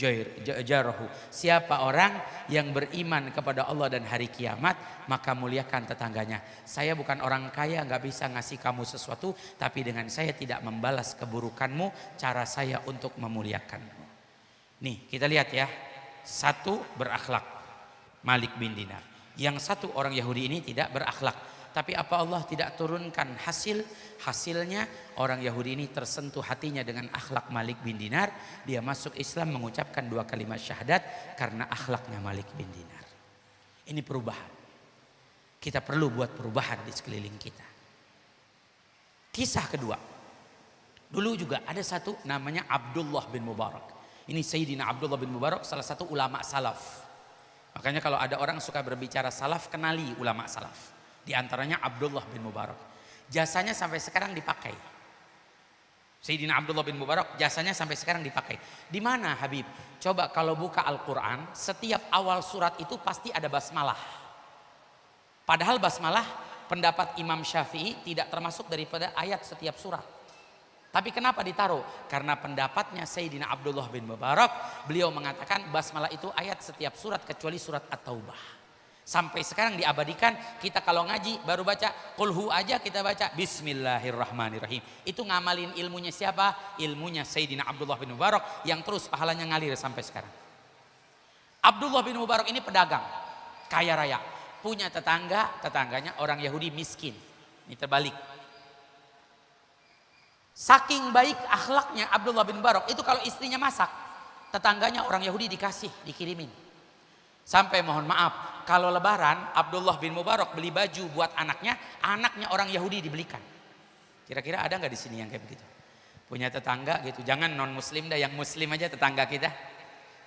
jarahu. Siapa orang yang beriman kepada Allah dan hari kiamat, maka muliakan tetangganya. Saya bukan orang kaya, nggak bisa ngasih kamu sesuatu, tapi dengan saya tidak membalas keburukanmu, cara saya untuk memuliakanmu. Nih, kita lihat ya. Satu berakhlak, Malik bin Dinar. Yang satu orang Yahudi ini tidak berakhlak. Tapi apa Allah tidak turunkan hasilnya orang Yahudi ini tersentuh hatinya dengan akhlak Malik bin Dinar. Dia masuk Islam mengucapkan 2 kalimat syahadat karena akhlaknya Malik bin Dinar. Ini perubahan. Kita perlu buat perubahan di sekeliling kita. Kisah kedua. Dulu juga ada satu namanya Abdullah bin Mubarak. Ini Sayyidina Abdullah bin Mubarak, salah satu ulama salaf. Makanya kalau ada orang suka berbicara salaf, kenali ulama salaf. Di antaranya Abdullah bin Mubarak. Jasanya sampai sekarang dipakai. Sayyidina Abdullah bin Mubarak jasanya sampai sekarang dipakai. Di mana Habib? Coba kalau buka Al-Quran, setiap awal surat itu pasti ada basmalah. Padahal basmalah pendapat Imam Syafi'i tidak termasuk daripada ayat setiap surat. Tapi kenapa ditaruh? Karena pendapatnya Sayyidina Abdullah bin Mubarak, beliau mengatakan basmalah itu ayat setiap surat kecuali surat At-Taubah. Sampai sekarang diabadikan, kita kalau ngaji baru baca Qulhu aja kita baca Bismillahirrahmanirrahim. Itu ngamalin ilmunya siapa? Ilmunya Sayyidina Abdullah bin Mubarak yang terus pahalanya ngalir sampai sekarang. Abdullah bin Mubarak ini pedagang, kaya raya. Punya tetangganya orang Yahudi miskin. Ini terbalik. Saking baik akhlaknya Abdullah bin Mubarak, itu kalau istrinya masak, tetangganya orang Yahudi dikirimin. Sampai mohon maaf, kalau lebaran Abdullah bin Mubarak beli baju buat anaknya orang Yahudi dibelikan. Kira-kira ada nggak di sini yang kayak begitu? Punya tetangga gitu, jangan non muslim dah, yang muslim aja tetangga kita.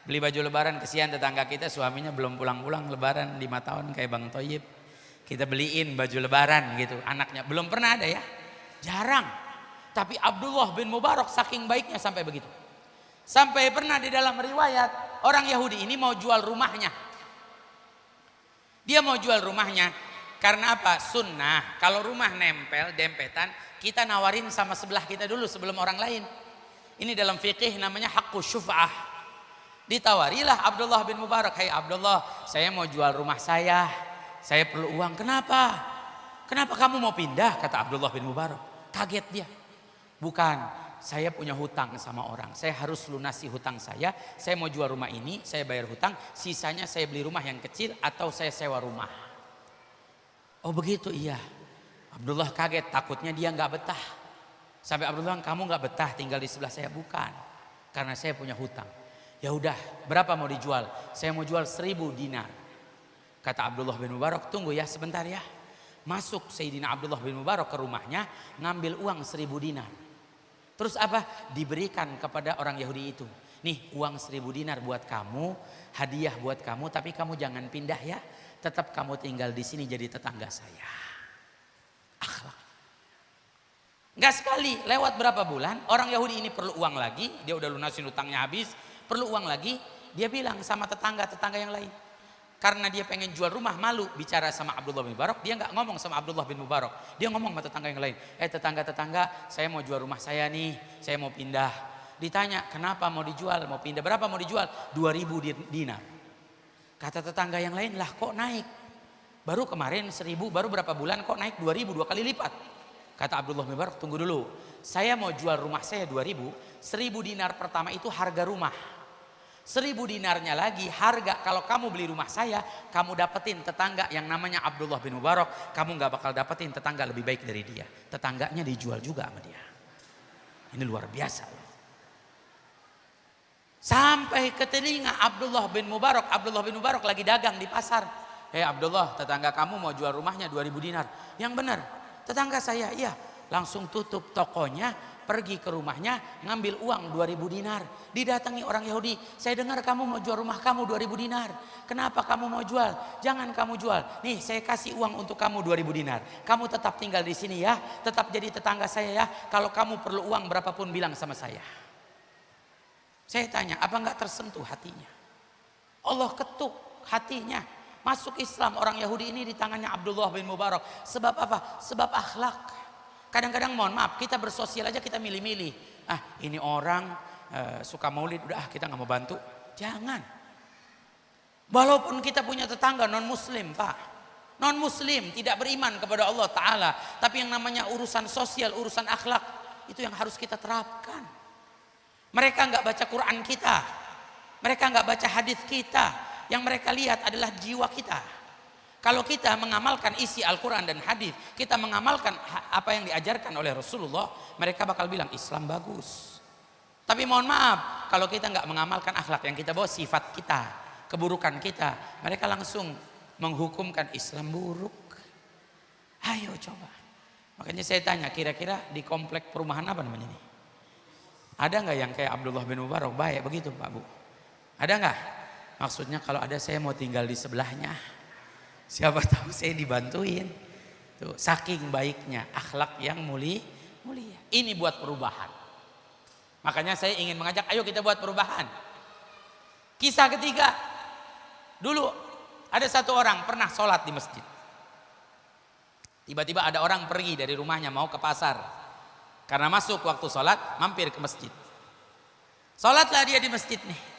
Beli baju lebaran, kesian tetangga kita suaminya belum pulang-pulang lebaran 5 tahun kayak Bang Toyib. Kita beliin baju lebaran gitu, anaknya belum pernah ada ya. Jarang. Tapi Abdullah bin Mubarak saking baiknya sampai begitu. Sampai pernah di dalam riwayat orang Yahudi ini mau jual rumahnya. Dia mau jual rumahnya karena apa? Sunnah. Kalau rumah nempel, dempetan, kita nawarin sama sebelah kita dulu sebelum orang lain. Ini dalam fikih namanya haqqus syuf'ah. Ditawarilah Abdullah bin Mubarak, "Hai Abdullah, saya mau jual rumah saya perlu uang." "Kenapa? Kenapa kamu mau pindah?" kata Abdullah bin Mubarak. Kaget dia. "Bukan, saya punya hutang sama orang, saya harus lunasi hutang saya mau jual rumah ini, saya bayar hutang, sisanya saya beli rumah yang kecil atau saya sewa rumah." "Oh begitu?" "Iya." Abdullah kaget, takutnya dia nggak betah. Sampai Abdullah, "Kamu nggak betah tinggal di sebelah saya?" "Bukan, karena saya punya hutang." "Ya udah, berapa mau dijual?" "Saya mau jual 1000 dinar." Kata Abdullah bin Mubarak, "Tunggu ya sebentar ya." Masuk Sayyidina Abdullah bin Mubarak ke rumahnya, ngambil uang 1000 dinar. Terus apa? Diberikan kepada orang Yahudi itu. "Nih uang 1000 dinar buat kamu, hadiah buat kamu, tapi kamu jangan pindah ya. Tetap kamu tinggal di sini jadi tetangga saya." Akhlak. Enggak sekali, lewat berapa bulan, orang Yahudi ini perlu uang lagi, dia udah lunasin hutangnya habis, perlu uang lagi, dia bilang sama tetangga yang lain. Karena dia pengen jual rumah, malu bicara sama Abdullah bin Mubarak, dia nggak ngomong sama Abdullah bin Mubarak, dia ngomong sama tetangga yang lain. Tetangga, saya mau jual rumah saya nih, saya mau pindah." Ditanya, "Kenapa mau dijual? Mau pindah berapa mau dijual?" 2000 dinar. Kata tetangga yang lain, "Lah kok naik? Baru kemarin 1000, baru berapa bulan kok naik 2000, 2 kali lipat." Kata Abdullah bin Mubarak, "Tunggu dulu, saya mau jual rumah saya 2000, 1000 dinar pertama itu harga rumah. 1000 dinarnya lagi harga kalau kamu beli rumah saya, kamu dapetin tetangga yang namanya Abdullah bin Mubarak, kamu gak bakal dapetin tetangga lebih baik dari dia." Tetangganya dijual juga sama dia. Ini luar biasa. Sampai ke telinga Abdullah bin Mubarak. Abdullah bin Mubarak lagi dagang di pasar. Abdullah, tetangga kamu mau jual rumahnya 2000 dinar. "Yang benar, tetangga saya." "Iya." Langsung tutup tokonya, pergi ke rumahnya, ngambil uang 2000 dinar. Didatangi orang Yahudi, "Saya dengar kamu mau jual rumah kamu 2000 dinar. Kenapa kamu mau jual?" "Jangan kamu jual. Nih saya kasih uang untuk kamu 2000 dinar. Kamu tetap tinggal di sini ya. Tetap jadi tetangga saya ya. Kalau kamu perlu uang berapapun bilang sama saya." Saya tanya, apa enggak tersentuh hatinya? Allah ketuk hatinya. Masuk Islam orang Yahudi ini di tangannya Abdullah bin Mubarak. Sebab apa? Sebab akhlak. Kadang-kadang mohon maaf, kita bersosial aja kita milih-milih. Ini orang suka maulid, udah kita nggak mau bantu. Jangan. Walaupun kita punya tetangga non muslim, Pak. Non muslim, tidak beriman kepada Allah Ta'ala. Tapi yang namanya urusan sosial, urusan akhlak, itu yang harus kita terapkan. Mereka nggak baca Quran kita. Mereka nggak baca hadis kita. Yang mereka lihat adalah jiwa kita. Kalau kita mengamalkan isi Al-Quran dan hadis, kita mengamalkan apa yang diajarkan oleh Rasulullah, mereka bakal bilang Islam bagus. Tapi mohon maaf, kalau kita nggak mengamalkan akhlak yang kita bawa, sifat kita, keburukan kita, mereka langsung menghukumkan Islam buruk. Ayo coba. Makanya saya tanya, kira-kira di komplek perumahan apa namanya ini? Ada nggak yang kayak Abdullah bin Mubarak baik begitu Pak Bu? Ada nggak? Maksudnya kalau ada saya mau tinggal di sebelahnya. Siapa tahu saya dibantuin. Tuh, saking baiknya akhlak yang mulia. Ini buat perubahan. Makanya saya ingin mengajak, ayo kita buat perubahan. Kisah ketiga. Dulu ada satu orang pernah sholat di masjid. Tiba-tiba ada orang pergi dari rumahnya mau ke pasar. Karena masuk waktu sholat, mampir ke masjid. Sholatlah dia di masjid nih.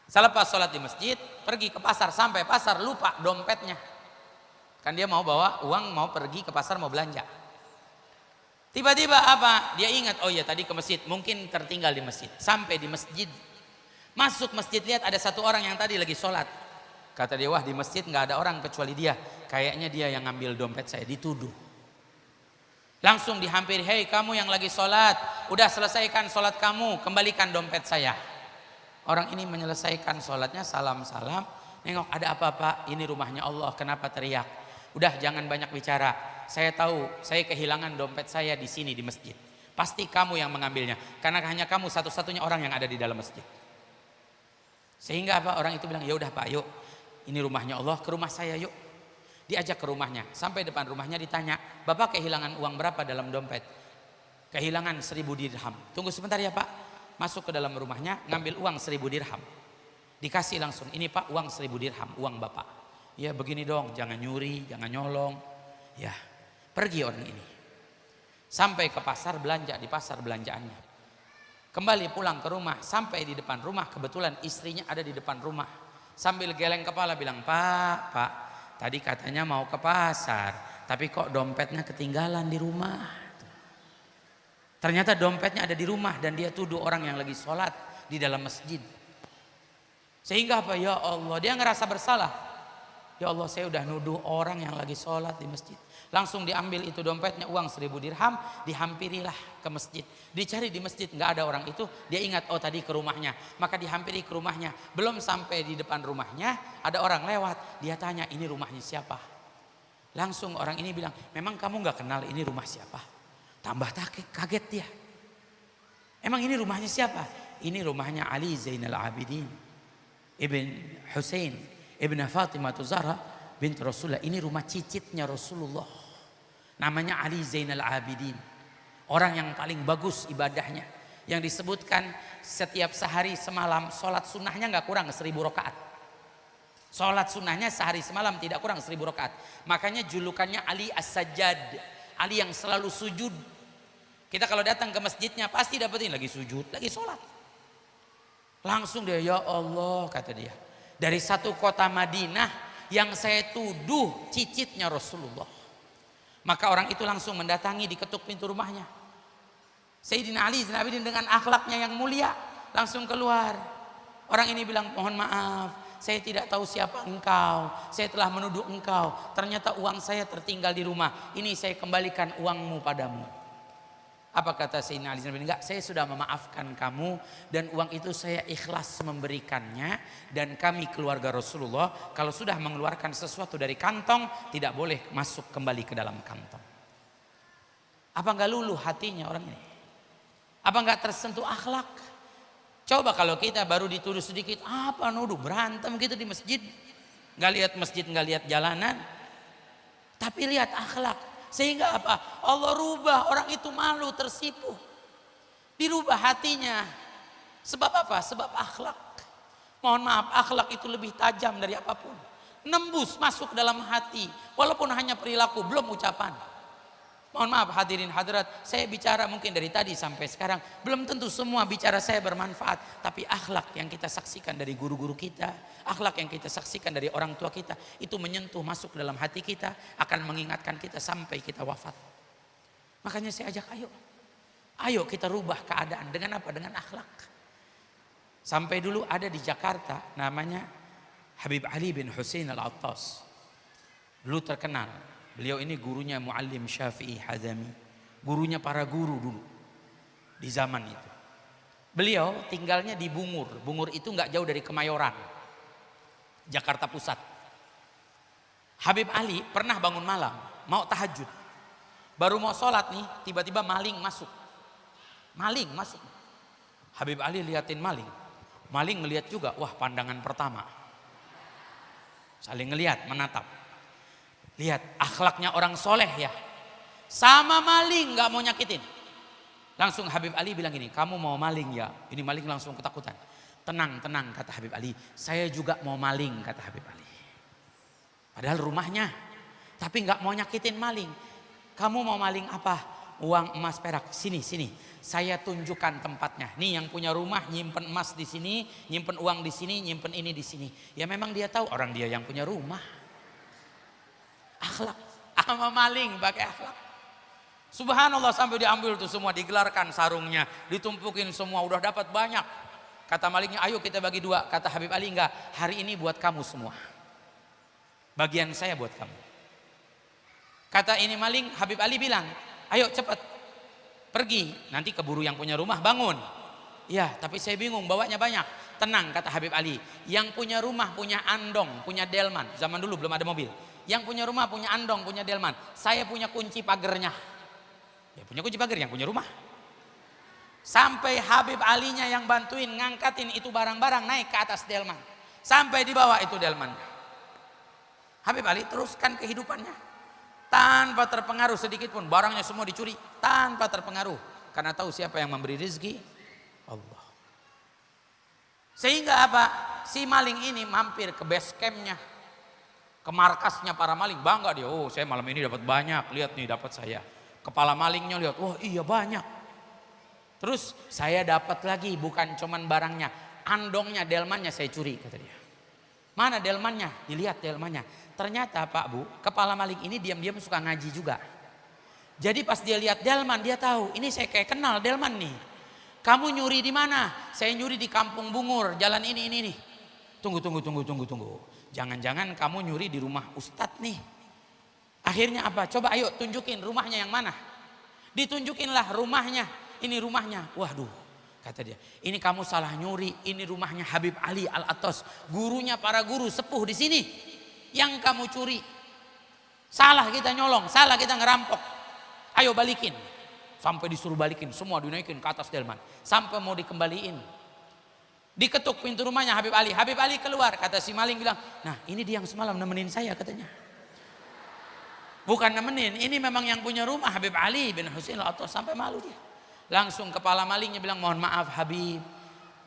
Selepas sholat di masjid, pergi ke pasar, sampai pasar lupa dompetnya. Kan dia mau bawa uang, mau pergi ke pasar, mau belanja. Tiba-tiba apa? Dia ingat, oh iya tadi ke masjid, mungkin tertinggal di masjid. Sampai di masjid, masuk masjid, lihat ada satu orang yang tadi lagi sholat. Kata dia, wah di masjid nggak ada orang kecuali dia. Kayaknya dia yang ngambil dompet saya, dituduh. Langsung dihampiri, hei kamu yang lagi sholat, udah selesaikan sholat kamu, kembalikan dompet saya. Orang ini menyelesaikan sholatnya, salam-salam, nengok ada apa-apa, ini rumahnya Allah, kenapa teriak? Udah jangan banyak bicara, saya tahu saya kehilangan dompet saya di sini di masjid. Pasti kamu yang mengambilnya, karena hanya kamu satu-satunya orang yang ada di dalam masjid. Sehingga apa? Orang itu bilang, ya udah Pak, yuk, ini rumahnya Allah, ke rumah saya yuk. Diajak ke rumahnya, sampai depan rumahnya ditanya, Bapak kehilangan uang berapa dalam dompet? Kehilangan 1000 dirham. Tunggu sebentar ya Pak. Masuk ke dalam rumahnya, ngambil uang 1000 dirham. Dikasih langsung, ini Pak uang 1000 dirham, uang Bapak. Ya begini dong, jangan nyuri, jangan nyolong. Ya, pergi orang ini. Sampai ke pasar belanja, di pasar belanjaannya. Kembali pulang ke rumah, sampai di depan rumah, kebetulan istrinya ada di depan rumah. Sambil geleng kepala bilang, Pak, tadi katanya mau ke pasar, tapi kok dompetnya ketinggalan di rumah. Ternyata dompetnya ada di rumah dan dia tuduh orang yang lagi sholat di dalam masjid. Sehingga apa? Ya Allah, dia ngerasa bersalah. Ya Allah, saya udah nuduh orang yang lagi sholat di masjid. Langsung diambil itu dompetnya, uang 1000 dirham, dihampirilah ke masjid. Dicari di masjid, nggak ada orang itu. Dia ingat, oh tadi ke rumahnya. Maka dihampiri ke rumahnya. Belum sampai di depan rumahnya, ada orang lewat. Dia tanya, ini rumahnya siapa? Langsung orang ini bilang, memang kamu nggak kenal ini rumah siapa? Tambah kaget dia. Emang ini rumahnya siapa? Ini rumahnya Ali Zainal Abidin Ibn Husain Ibn Fatimah Zahra bint Rasulullah. Ini rumah cicitnya Rasulullah. Namanya Ali Zainal Abidin. Orang yang paling bagus ibadahnya. Yang disebutkan setiap sehari semalam sholat sunnahnya nggak kurang 1000 rakaat. Sholat sunnahnya sehari semalam tidak kurang 1000 rakaat. Makanya julukannya Ali As-Sajjad. Ali yang selalu sujud. Kita kalau datang ke masjidnya pasti dapetin lagi sujud, lagi sholat. Langsung dia, ya Allah kata dia. Dari satu kota Madinah yang saya tuduh cicitnya Rasulullah. Maka orang itu langsung mendatangi, diketuk pintu rumahnya. Sayyidina Ali Zainal Abidin dengan akhlaknya yang mulia langsung keluar. Orang ini bilang, mohon maaf, saya tidak tahu siapa engkau. Saya telah menuduh engkau. Ternyata uang saya tertinggal di rumah. Ini saya kembalikan uangmu padamu. Apa kata Sayyidina Ali? Enggak, saya sudah memaafkan kamu. Dan uang itu saya ikhlas memberikannya. Dan kami keluarga Rasulullah, kalau sudah mengeluarkan sesuatu dari kantong, tidak boleh masuk kembali ke dalam kantong. Apa enggak luluh hatinya orang ini? Apa enggak tersentuh akhlak? Coba kalau kita baru dituduh sedikit, apa nuduh, berantem gitu di masjid. Nggak lihat masjid, nggak lihat jalanan. Tapi lihat akhlak. Sehingga apa? Allah rubah orang itu malu, tersipu. Dirubah hatinya. Sebab apa? Sebab akhlak. Mohon maaf, akhlak itu lebih tajam dari apapun. Nembus masuk dalam hati. Walaupun hanya perilaku, belum ucapan. Mohon maaf hadirin hadirat, saya bicara mungkin dari tadi sampai sekarang, belum tentu semua bicara saya bermanfaat. Tapi akhlak yang kita saksikan dari guru-guru kita, akhlak yang kita saksikan dari orang tua kita, itu menyentuh masuk dalam hati kita, akan mengingatkan kita sampai kita wafat. Makanya saya ajak ayo kita rubah keadaan. Dengan apa? Dengan akhlak. Sampai dulu ada di Jakarta namanya Habib Ali bin Husain Al-Attas. Dulu terkenal. Beliau ini gurunya Muallim Syafi'i Hazami. Gurunya para guru dulu. Di zaman itu. Beliau tinggalnya di Bungur. Bungur itu gak jauh dari Kemayoran. Jakarta Pusat. Habib Ali pernah bangun malam. Mau tahajud. Baru mau sholat nih. Tiba-tiba maling masuk. Maling masuk. Habib Ali liatin maling. Maling ngeliat juga. Wah, pandangan pertama. Saling ngeliat, menatap. Lihat akhlaknya orang soleh ya. Sama maling gak mau nyakitin. Langsung Habib Ali bilang gini, kamu mau maling ya? Ini maling langsung ketakutan. Tenang, tenang kata Habib Ali. Saya juga mau maling kata Habib Ali. Padahal rumahnya. Tapi gak mau nyakitin maling. Kamu mau maling apa? Uang emas perak. Sini, sini. Saya tunjukkan tempatnya. Nih yang punya rumah nyimpen emas di sini. Nyimpen uang di sini. Nyimpen ini di sini. Ya memang dia tahu orang dia yang punya rumah. Akhlak, sama maling pakai akhlak. Subhanallah sampai diambil tuh semua, digelarkan sarungnya, ditumpukin semua, udah dapat banyak. Kata malingnya, ayo kita bagi dua. Kata Habib Ali, enggak, hari ini buat kamu semua. Bagian saya buat kamu. Kata ini maling, Habib Ali bilang, ayo cepat pergi, nanti keburu yang punya rumah bangun. Ya, tapi saya bingung, bawanya banyak. Tenang kata Habib Ali, yang punya rumah punya andong, punya delman. Zaman dulu belum ada mobil. Yang punya rumah punya andong, punya delman. Saya punya kunci pagernya. Ya punya kunci pagar yang punya rumah. Sampai Habib Alinya yang bantuin ngangkatin itu barang-barang naik ke atas delman. Sampai di bawah itu delman. Habib Ali teruskan kehidupannya. Tanpa terpengaruh sedikit pun. Barangnya semua dicuri. Tanpa terpengaruh. Karena tahu siapa yang memberi rezeki? Allah. Sehingga apa? Si maling ini mampir ke base campnya. Ke markasnya para maling, bangga dia. Oh, saya malam ini dapat banyak, lihat nih dapat saya. Kepala malingnya lihat, oh iya banyak. Terus saya dapat lagi, bukan cuman barangnya, andongnya, delmannya saya curi kata dia. Mana delmannya? Dilihat delmannya. Ternyata Pak Bu, kepala maling ini diam-diam suka ngaji juga. Jadi pas dia lihat delman, dia tahu, ini saya kayak kenal delman nih. Kamu nyuri di mana? Saya nyuri di Kampung Bungur, jalan ini nih. Tunggu. Jangan-jangan kamu nyuri di rumah Ustadz nih. Akhirnya apa? Coba ayo tunjukin rumahnya yang mana. Ditunjukinlah rumahnya. Ini rumahnya. Waduh, kata dia. Ini kamu salah nyuri. Ini rumahnya Habib Ali Al-Attas. Gurunya para guru sepuh di sini. Yang kamu curi. Salah kita nyolong. Salah kita ngerampok. Ayo balikin. Sampai disuruh balikin. Semua dinaikin ke atas delman. Sampai mau dikembaliin. Diketuk pintu rumahnya Habib Ali. Habib Ali keluar. Kata si maling bilang, nah ini dia yang semalam nemenin saya katanya. Bukan nemenin. Ini memang yang punya rumah Habib Ali bin Husain Al-Attas. Sampai malu dia. Langsung kepala malingnya bilang, mohon maaf Habib.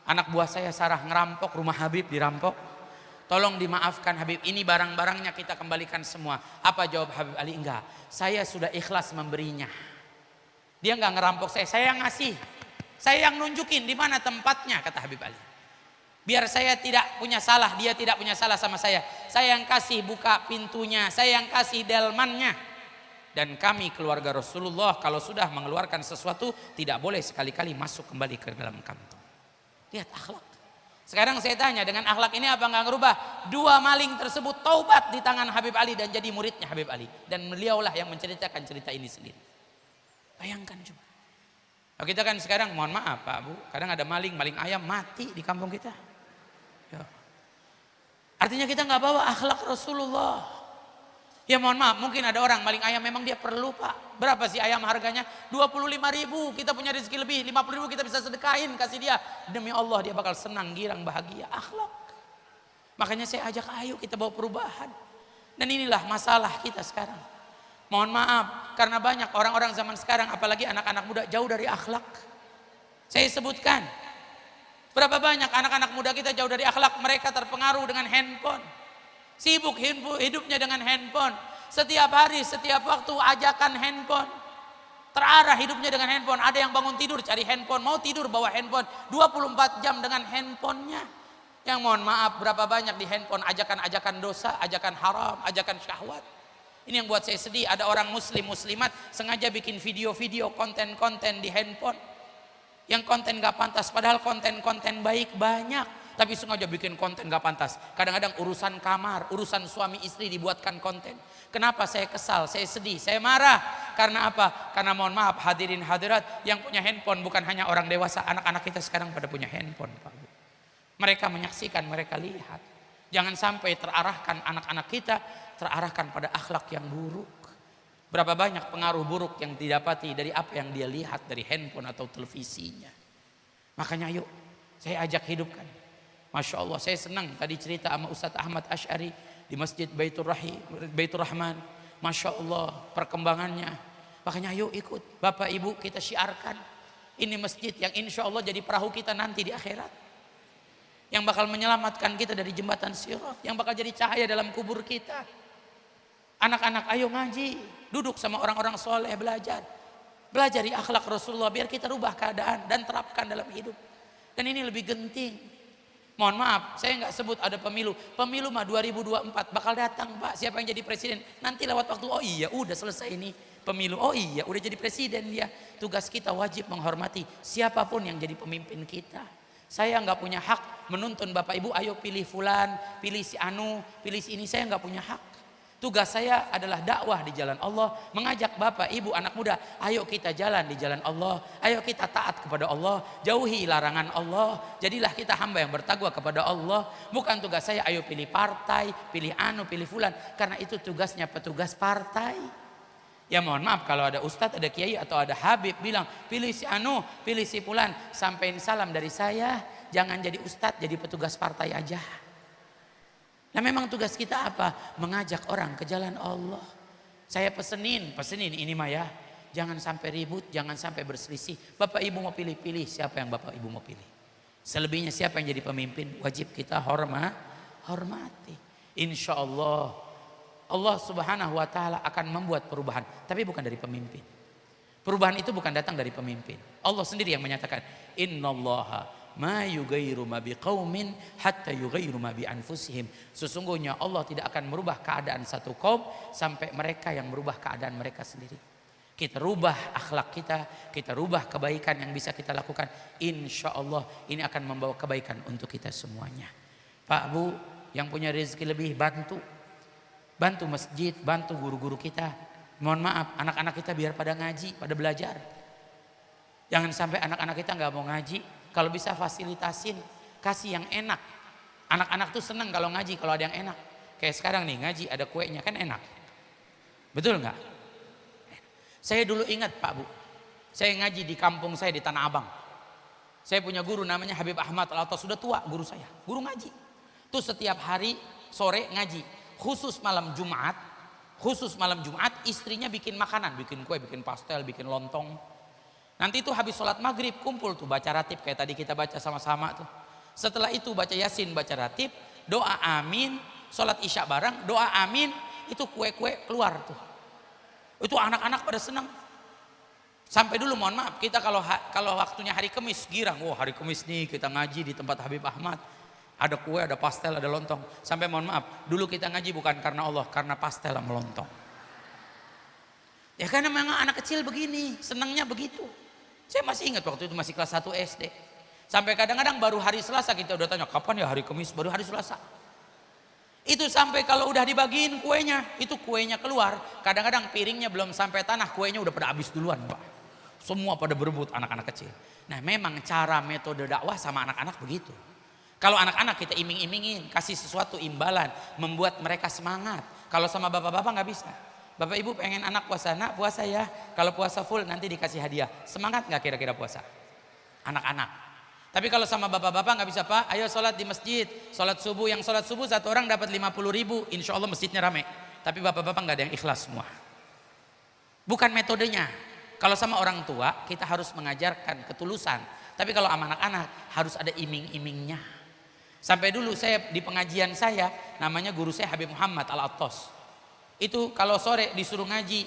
Anak buah saya Sarah ngerampok. Rumah Habib dirampok. Tolong dimaafkan Habib. Ini barang-barangnya kita kembalikan semua. Apa jawab Habib Ali? Enggak. Saya sudah ikhlas memberinya. Dia enggak ngerampok saya. Saya yang ngasih. Saya yang nunjukin di mana tempatnya kata Habib Ali. Biar saya tidak punya salah, dia tidak punya salah sama saya. Saya yang kasih buka pintunya, saya yang kasih delmannya. Dan kami keluarga Rasulullah kalau sudah mengeluarkan sesuatu tidak boleh sekali-kali masuk kembali ke dalam kantong. Lihat akhlak. Sekarang saya tanya, dengan akhlak ini apa enggak ngerubah? Dua maling tersebut taubat di tangan Habib Ali dan jadi muridnya Habib Ali. Dan beliaulah yang menceritakan cerita ini sendiri. Bayangkan coba. Nah, kita kan sekarang mohon maaf Pak Bu, kadang ada maling ayam mati di kampung kita. Ya. Artinya kita nggak bawa akhlak Rasulullah. Ya mohon maaf, mungkin ada orang maling ayam memang dia perlu Pak. Berapa sih ayam harganya? 25.000. Kita punya rezeki lebih, 50.000 kita bisa sedekahin kasih dia. Demi Allah dia bakal senang, girang, bahagia. Akhlak. Makanya saya ajak ayo kita bawa perubahan. Dan inilah masalah kita sekarang. Mohon maaf karena banyak orang-orang zaman sekarang apalagi anak-anak muda jauh dari akhlak. Saya sebutkan. Berapa banyak anak-anak muda kita jauh dari akhlak, mereka terpengaruh dengan handphone. Sibuk hidupnya dengan handphone. Setiap hari, setiap waktu ajakan handphone. Terarah hidupnya dengan handphone. Ada yang bangun tidur cari handphone, mau tidur bawa handphone, 24 jam dengan handphonenya. Yang mohon maaf berapa banyak di handphone ajakan-ajakan dosa, ajakan haram, ajakan syahwat. Ini yang buat saya sedih, ada orang muslim muslimat sengaja bikin video-video konten-konten di handphone. Yang konten gak pantas, padahal konten-konten baik banyak. Tapi sengaja bikin konten gak pantas. Kadang-kadang urusan kamar, urusan suami istri dibuatkan konten. Kenapa saya kesal, saya sedih, saya marah. Karena apa? Karena mohon maaf hadirin hadirat, yang punya handphone bukan hanya orang dewasa. Anak-anak kita sekarang pada punya handphone, Pak. Mereka menyaksikan, mereka lihat. Jangan sampai terarahkan anak-anak kita, terarahkan pada akhlak yang buruk. Berapa banyak pengaruh buruk yang didapati dari apa yang dia lihat dari handphone atau televisinya. Makanya yuk, saya ajak hidupkan. Masya Allah, saya senang tadi cerita sama Ustadz Ahmad Asy'ari di Masjid Baitur Rahman. Masya Allah, perkembangannya. Makanya yuk ikut, Bapak Ibu kita syiarkan. Ini masjid yang insya Allah jadi perahu kita nanti di akhirat. Yang bakal menyelamatkan kita dari jembatan Sirat, yang bakal jadi cahaya dalam kubur kita. Anak-anak ayo ngaji, duduk sama orang-orang soleh, belajar di akhlak Rasulullah biar kita rubah keadaan dan terapkan dalam hidup. Dan ini lebih genting. Mohon maaf, saya nggak sebut ada pemilu mah 2024 bakal datang, Pak. Siapa yang jadi presiden nanti lewat waktu. Oh iya udah selesai ini pemilu, oh iya udah jadi presiden dia. Tugas kita wajib menghormati siapapun yang jadi pemimpin kita. Saya nggak punya hak menuntun Bapak Ibu, ayo pilih fulan, pilih si anu, pilih si ini. Saya nggak punya hak. Tugas saya adalah dakwah di jalan Allah, mengajak Bapak Ibu anak muda, ayo kita jalan di jalan Allah, ayo kita taat kepada Allah, jauhi larangan Allah, jadilah kita hamba yang bertakwa kepada Allah. Bukan tugas saya ayo pilih partai, pilih anu, pilih fulan, karena itu tugasnya petugas partai. Ya mohon maaf kalau ada ustadz, ada kiai atau ada habib bilang pilih si anu, pilih si fulan, sampaikan salam dari saya, jangan jadi ustadz, jadi petugas partai aja. Nah memang tugas kita apa? Mengajak orang ke jalan Allah. Saya pesenin ini mah ya, jangan sampai ribut, jangan sampai berselisih. Bapak Ibu mau pilih siapa yang Bapak Ibu mau pilih. Selebihnya siapa yang jadi pemimpin, wajib kita hormati. Insya Allah Allah Subhanahu wa taala akan membuat perubahan, tapi bukan dari pemimpin. Perubahan itu bukan datang dari pemimpin. Allah sendiri yang menyatakan, "Innallaha ma yughayyiru ma biqaumin hatta yughayyiru ma bi anfusihim." Sesungguhnya Allah tidak akan merubah keadaan satu kaum sampai mereka yang merubah keadaan mereka sendiri. Kita rubah akhlak kita rubah kebaikan yang bisa kita lakukan. Insya Allah ini akan membawa kebaikan untuk kita semuanya. Pak Bu yang punya rezeki lebih, bantu masjid, bantu guru-guru kita. Mohon maaf, anak-anak kita biar pada ngaji, pada belajar. Jangan sampai anak-anak kita nggak mau ngaji. Kalau bisa fasilitasin, kasih yang enak. Anak-anak tuh seneng kalau ngaji, kalau ada yang enak. Kayak sekarang nih ngaji ada kuenya kan enak. Betul nggak? Saya dulu ingat Pak Bu, saya ngaji di kampung saya di Tanah Abang. Saya punya guru namanya Habib Ahmad Al-Atas, sudah tua guru saya, guru ngaji. Tuh setiap hari sore ngaji. Khusus malam Jumat istrinya bikin makanan, bikin kue, bikin pastel, bikin lontong. Nanti itu habis sholat maghrib kumpul tuh baca ratib kayak tadi kita baca sama-sama tuh. Setelah itu baca yasin, baca ratib, doa amin, sholat isya bareng, doa amin, itu kue-kue keluar tuh. Itu anak-anak pada senang. Sampai dulu mohon maaf kita kalau waktunya hari Kamis girang, hari Kamis nih kita ngaji di tempat Habib Ahmad. Ada kue, ada pastel, ada lontong. Sampai mohon maaf, dulu kita ngaji bukan karena Allah, karena pastel sama lontong. Ya karena memang anak kecil begini, senangnya begitu. Saya masih ingat waktu itu masih kelas 1 SD. Sampai kadang-kadang baru hari Selasa kita udah tanya, kapan ya hari Kamis? Baru hari Selasa. Itu sampai kalau udah dibagiin kuenya, itu kuenya keluar. Kadang-kadang piringnya belum sampai tanah, kuenya udah pada habis duluan Pak. Semua pada berebut anak-anak kecil. Nah memang cara metode dakwah sama anak-anak begitu. Kalau anak-anak kita iming-imingin, kasih sesuatu imbalan, membuat mereka semangat. Kalau sama bapak-bapak nggak bisa. Bapak ibu pengen anak puasa, nak puasa ya. Kalau puasa full nanti dikasih hadiah. Semangat nggak kira-kira puasa? Anak-anak. Tapi kalau sama bapak-bapak nggak bisa Pak, ayo sholat di masjid. Sholat subuh, yang sholat subuh satu orang dapat 50.000. Insya Allah masjidnya rame. Tapi bapak-bapak nggak ada yang ikhlas semua. Bukan metodenya. Kalau sama orang tua kita harus mengajarkan ketulusan. Tapi kalau sama anak-anak harus ada iming-imingnya. Sampai dulu saya di pengajian saya, namanya guru saya Habib Muhammad Al-Attas. Itu kalau sore disuruh ngaji,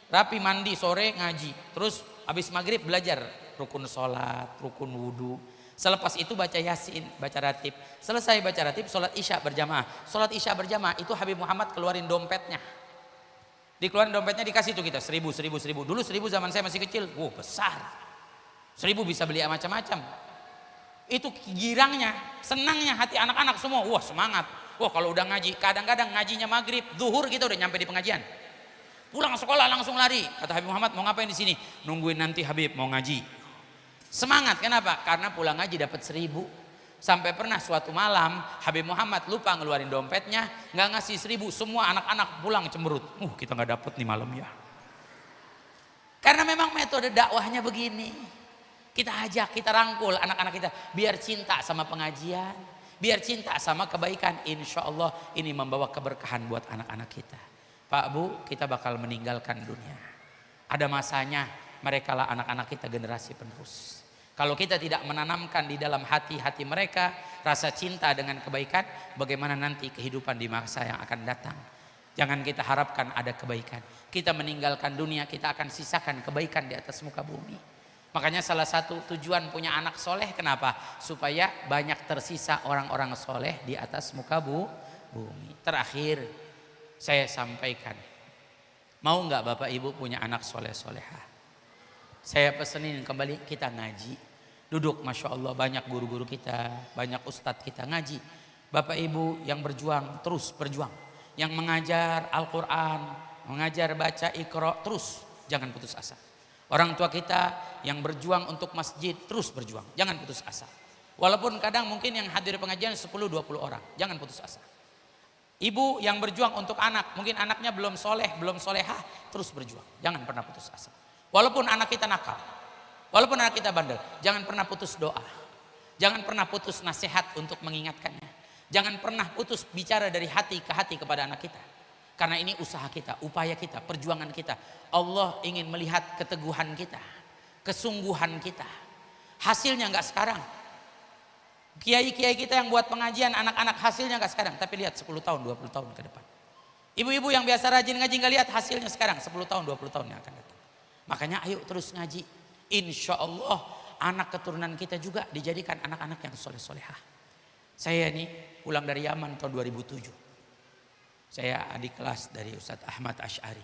Rapi, mandi, sore ngaji. Terus habis maghrib belajar rukun sholat, rukun wudhu. Selepas itu baca yasin, baca ratib. Selesai baca ratib, sholat isya berjamaah. Sholat isya berjamaah itu Habib Muhammad keluarin dompetnya. Dikeluarin dompetnya, dikasih tuh kita 1000. Dulu 1000 zaman saya masih kecil, besar. 1000 bisa beli macam-macam. Itu girangnya, senangnya hati anak-anak semua. Semangat. Kalau udah ngaji, kadang-kadang ngajinya maghrib, zuhur kita udah nyampe di pengajian. Pulang sekolah langsung lari. Kata Habib Muhammad, mau ngapain di sini? Nungguin nanti Habib mau ngaji. Semangat, kenapa? Karena pulang ngaji dapat 1000. Sampai pernah suatu malam Habib Muhammad lupa ngeluarin dompetnya, nggak ngasih 1000. Semua anak-anak pulang cemberut. Kita nggak dapet nih malam ya. Karena memang metode dakwahnya begini. Kita ajak, kita rangkul anak-anak kita biar cinta sama pengajian, biar cinta sama kebaikan. Insya Allah ini membawa keberkahan buat anak-anak kita. Pak Bu, kita bakal meninggalkan dunia. Ada masanya mereka lah anak-anak kita generasi penerus. Kalau kita tidak menanamkan di dalam hati-hati mereka rasa cinta dengan kebaikan, bagaimana nanti kehidupan di masa yang akan datang? Jangan kita harapkan ada kebaikan. Kita meninggalkan dunia, kita akan sisakan kebaikan di atas muka bumi. Makanya salah satu tujuan punya anak soleh, kenapa? Supaya banyak tersisa orang-orang soleh di atas muka bumi. Terakhir, saya sampaikan, mau nggak Bapak Ibu punya anak soleh-solehah? Saya pesenin kembali kita ngaji. Duduk, Masya Allah banyak guru-guru kita, banyak ustadz kita ngaji. Bapak Ibu yang berjuang, terus berjuang. Yang mengajar Al-Quran, mengajar baca Iqra, terus jangan putus asa. Orang tua kita yang berjuang untuk masjid, terus berjuang, jangan putus asa. Walaupun kadang mungkin yang hadir pengajian 10-20 orang, jangan putus asa. Ibu yang berjuang untuk anak, mungkin anaknya belum soleh, belum solehah, terus berjuang. Jangan pernah putus asa. Walaupun anak kita nakal, walaupun anak kita bandel, jangan pernah putus doa. Jangan pernah putus nasihat untuk mengingatkannya. Jangan pernah putus bicara dari hati ke hati kepada anak kita. Karena ini usaha kita, upaya kita, perjuangan kita. Allah ingin melihat keteguhan kita, kesungguhan kita. Hasilnya nggak sekarang. Kiai-kiai kita yang buat pengajian anak-anak hasilnya nggak sekarang, tapi lihat 10 tahun 20 tahun ke depan. Ibu-ibu yang biasa rajin ngaji nggak lihat hasilnya sekarang, 10 tahun 20 tahun yang akan datang. Makanya ayo terus ngaji. Insya Allah anak keturunan kita juga dijadikan anak-anak yang soleh-solehah. Saya ini pulang dari Yaman tahun 2007. Saya adik kelas dari Ustadz Ahmad Asy'ari.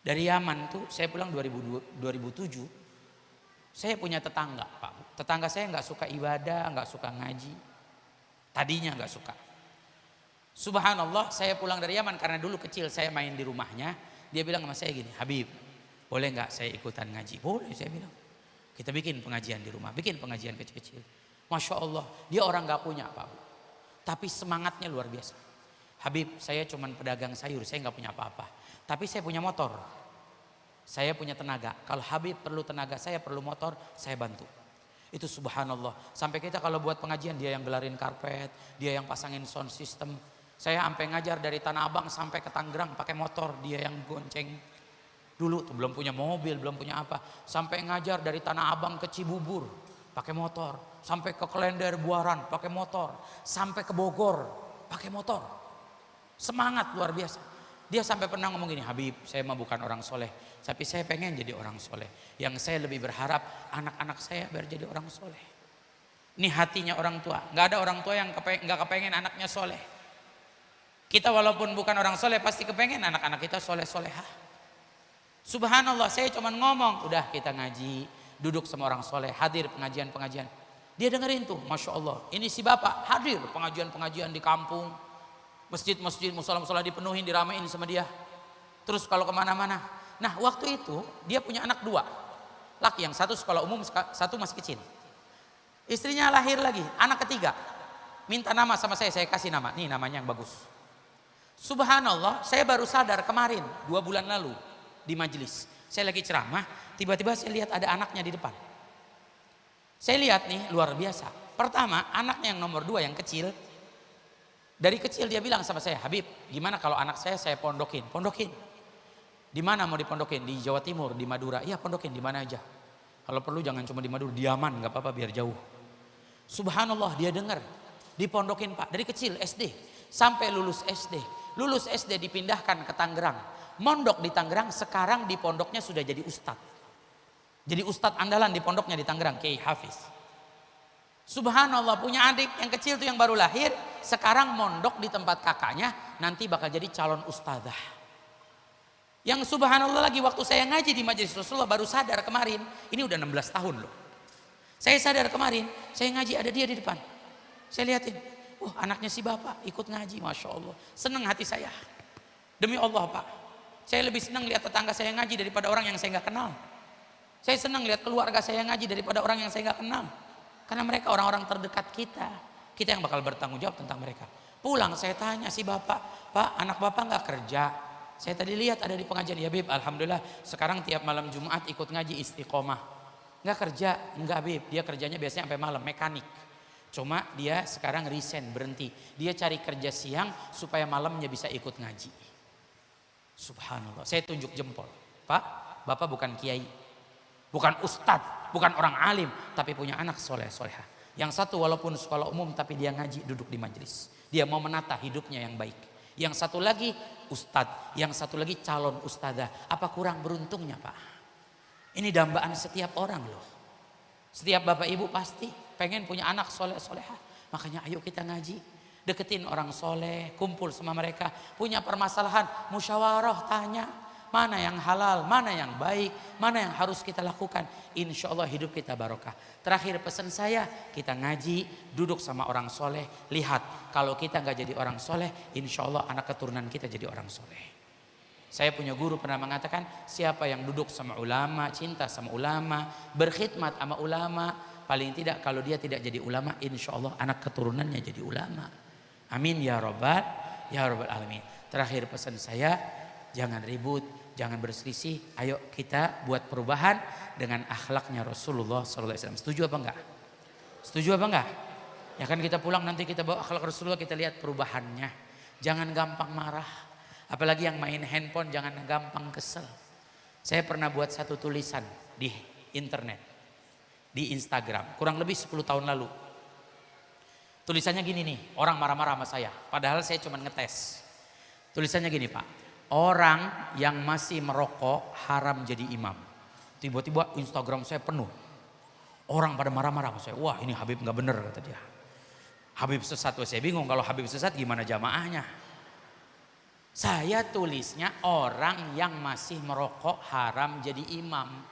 Dari Yaman tuh saya pulang 2007. Saya punya tetangga, Pak. Tetangga saya nggak suka ibadah, nggak suka ngaji. Tadinya nggak suka. Subhanallah, saya pulang dari Yaman karena dulu kecil saya main di rumahnya. Dia bilang sama saya gini, Habib, boleh nggak saya ikutan ngaji? Boleh, saya bilang. Kita bikin pengajian di rumah, bikin pengajian kecil-kecil. Masya Allah, dia orang nggak punya, Pak. Tapi semangatnya luar biasa. Habib, saya cuman pedagang sayur, saya nggak punya apa-apa. Tapi saya punya motor. Saya punya tenaga. Kalau Habib perlu tenaga, saya perlu motor, saya bantu. Itu subhanallah. Sampai kita kalau buat pengajian, dia yang gelarin karpet, dia yang pasangin sound system. Saya sampai ngajar dari Tanah Abang sampai ke Tangerang pakai motor, dia yang gonceng. Dulu tuh belum punya mobil, belum punya apa. Sampai ngajar dari Tanah Abang ke Cibubur pakai motor, sampai ke Klender Buaran pakai motor, sampai ke Bogor pakai motor. Semangat luar biasa. Dia sampai pernah ngomong gini, Habib, saya mah bukan orang soleh, tapi saya pengen jadi orang soleh. Yang saya lebih berharap anak-anak saya biar jadi orang soleh. Ini hatinya orang tua. Nggak ada orang tua yang nggak kepengen anaknya soleh. Kita walaupun bukan orang soleh pasti kepengen anak-anak kita soleh-solehah. Subhanallah, saya cuma ngomong, udah kita ngaji, duduk sama orang soleh, hadir pengajian-pengajian. Dia dengerin tuh, Masya Allah. Ini si bapak hadir pengajian-pengajian di kampung. Masjid-masjid, musola-musola dipenuhin, diramein sama dia. Terus kalau kemana-mana. Nah waktu itu dia punya anak 2. Laki yang satu sekolah umum, satu masih kecil. Istrinya lahir lagi, anak ketiga. Minta nama sama saya kasih nama. Nih namanya yang bagus. Subhanallah, saya baru sadar kemarin, 2 bulan lalu di majelis. Saya lagi ceramah, tiba-tiba saya lihat ada anaknya di depan. Saya lihat nih luar biasa. Pertama, anaknya yang nomor 2 yang kecil. Dari kecil dia bilang sama saya, Habib, gimana kalau anak saya pondokin? Pondokin. Di mana mau dipondokin? Di Jawa Timur, di Madura. Iya, pondokin di mana aja. Kalau perlu jangan cuma di Madura, di Yaman, nggak apa-apa biar jauh. Subhanallah, dia dengar. Dipondokin Pak, dari kecil SD sampai lulus SD. Lulus SD dipindahkan ke Tangerang. mondok di Tangerang, sekarang di pondoknya sudah jadi ustadz. Jadi ustadz andalan di pondoknya di Tangerang, Kiai Hafiz. Subhanallah, punya adik yang kecil tuh yang baru lahir, sekarang mondok di tempat kakaknya, nanti bakal jadi calon ustadzah. Yang subhanallah lagi waktu saya ngaji di majelis Rasulullah baru sadar kemarin, ini udah 16 tahun loh. Saya sadar kemarin, saya ngaji ada dia di depan. Saya lihatin, anaknya si bapak ikut ngaji, Masya Allah. Seneng hati saya. Demi Allah Pak, saya lebih senang lihat tetangga saya ngaji daripada orang yang saya nggak kenal. Saya senang lihat keluarga saya ngaji daripada orang yang saya nggak kenal. Karena mereka orang-orang terdekat kita. Kita yang bakal bertanggung jawab tentang mereka. Pulang saya tanya si bapak, Pak anak bapak nggak kerja? Saya tadi lihat ada di pengajian. Ya Bib, alhamdulillah sekarang tiap malam Jumat ikut ngaji istiqomah. Nggak kerja? Enggak Bib, dia kerjanya biasanya sampai malam, mekanik. Cuma dia sekarang resign, berhenti. Dia cari kerja siang supaya malamnya bisa ikut ngaji. Subhanallah, saya tunjuk jempol. Pak, bapak bukan kiai, bukan ustadz, bukan orang alim, tapi punya anak soleh-solehah. Yang satu walaupun sekolah umum tapi dia ngaji, duduk di majelis. Dia mau menata hidupnya yang baik. Yang satu lagi ustadz, yang satu lagi calon ustadzah. Apa kurang beruntungnya Pak? Ini dambaan setiap orang loh. Setiap bapak ibu pasti pengen punya anak soleh-solehah. Makanya ayo kita ngaji. Deketin orang soleh, kumpul sama mereka. Punya permasalahan, musyawarah, tanya. Mana yang halal, mana yang baik, mana yang harus kita lakukan. Insya Allah hidup kita barokah. Terakhir pesan saya, kita ngaji, duduk sama orang soleh. Lihat, kalau kita nggak jadi orang soleh, insya Allah anak keturunan kita jadi orang soleh. Saya punya guru pernah mengatakan, siapa yang duduk sama ulama, cinta sama ulama, berkhidmat sama ulama, paling tidak kalau dia tidak jadi ulama, insya Allah anak keturunannya jadi ulama. Amin ya rabbal alamin. Terakhir pesan saya, jangan ribut, jangan berselisih. Ayo kita buat perubahan dengan akhlaknya Rasulullah SAW. Setuju apa enggak? Setuju apa enggak? Ya kan kita pulang nanti kita bawa akhlak Rasulullah, kita lihat perubahannya. Jangan gampang marah. Apalagi yang main handphone jangan gampang kesel. Saya pernah buat satu tulisan di internet, di Instagram, kurang lebih 10 tahun lalu. Tulisannya gini nih, orang marah-marah sama saya. Padahal saya cuma ngetes. Tulisannya gini Pak, orang yang masih merokok haram jadi imam. Tiba-tiba Instagram saya penuh. Orang pada marah-marah sama saya. Wah ini Habib gak bener kata dia. Habib sesat, saya bingung kalau Habib sesat gimana jamaahnya. Saya tulisnya orang yang masih merokok haram jadi imam.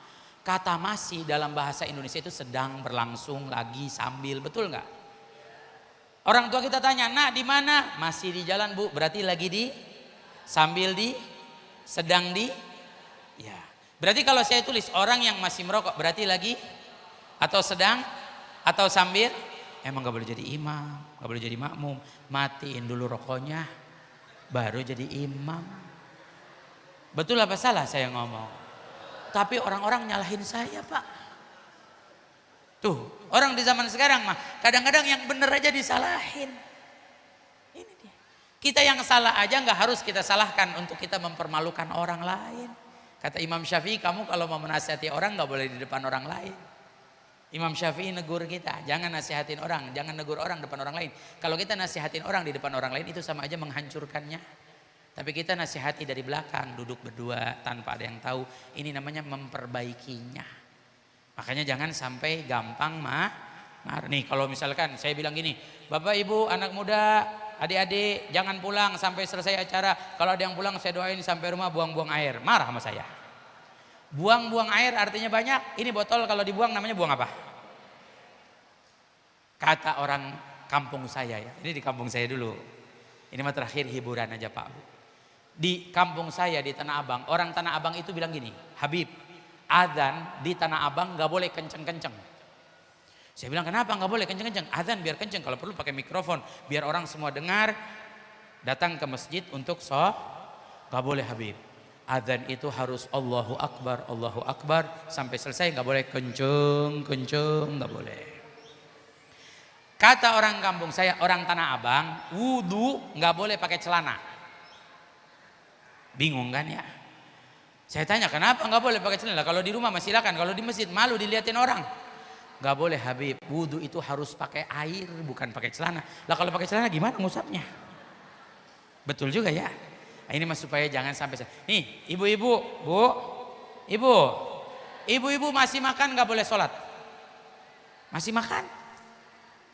Kata masih dalam bahasa Indonesia itu sedang, berlangsung, lagi, sambil, betul nggak? Orang tua kita tanya, nak di mana? Masih di jalan Bu, berarti lagi di, sambil di, sedang di, ya. Berarti kalau saya tulis orang yang masih merokok, berarti lagi, atau sedang, atau sambil, emang gak boleh jadi imam, gak boleh jadi makmum. Matiin dulu rokoknya, baru jadi imam. Betul apa salah saya ngomong? Tapi orang-orang nyalahin saya Pak. Tuh, orang di zaman sekarang mah kadang-kadang yang bener aja disalahin. Ini dia. Kita yang salah aja nggak harus kita salahkan untuk kita mempermalukan orang lain. Kata Imam Syafi'i, kamu kalau mau menasihati orang nggak boleh di depan orang lain. Imam Syafi'i negur kita, jangan nasihatin orang, jangan negur orang depan orang lain. Kalau kita nasihatin orang di depan orang lain itu sama aja menghancurkannya. Tapi kita nasihati dari belakang, duduk berdua tanpa ada yang tahu. Ini namanya memperbaikinya. Makanya jangan sampai gampang nih kalau misalkan saya bilang gini, Bapak Ibu anak muda, adik-adik jangan pulang sampai selesai acara. Kalau ada yang pulang saya doain sampai rumah buang-buang air. Marah sama saya. Buang-buang air artinya banyak. Ini botol kalau dibuang namanya buang apa? Kata orang kampung saya ya. Ini di kampung saya dulu. Ini mah terakhir hiburan aja Pak Bu. Di kampung saya di Tanah Abang, orang Tanah Abang itu bilang gini, Habib, adzan di Tanah Abang gak boleh kenceng-kenceng. Saya bilang kenapa gak boleh kenceng-kenceng? Adzan biar kenceng, kalau perlu pakai mikrofon biar orang semua dengar. Datang ke masjid untuk gak boleh Habib. Adzan itu harus Allahu Akbar sampai selesai, gak boleh kenceng gak boleh. Kata orang kampung saya, orang Tanah Abang, wudu gak boleh pakai celana. Bingung kan ya? Saya tanya kenapa nggak boleh pakai celana? Kalau di rumah masih silakan, kalau di masjid malu dilihatin orang. Nggak boleh Habib, wudhu itu harus pakai air bukan pakai celana. Lah kalau pakai celana gimana ngusapnya? Betul juga ya. Nah, ini mas supaya jangan sampai. Nih ibu-ibu, ibu-ibu masih makan nggak boleh sholat. Masih makan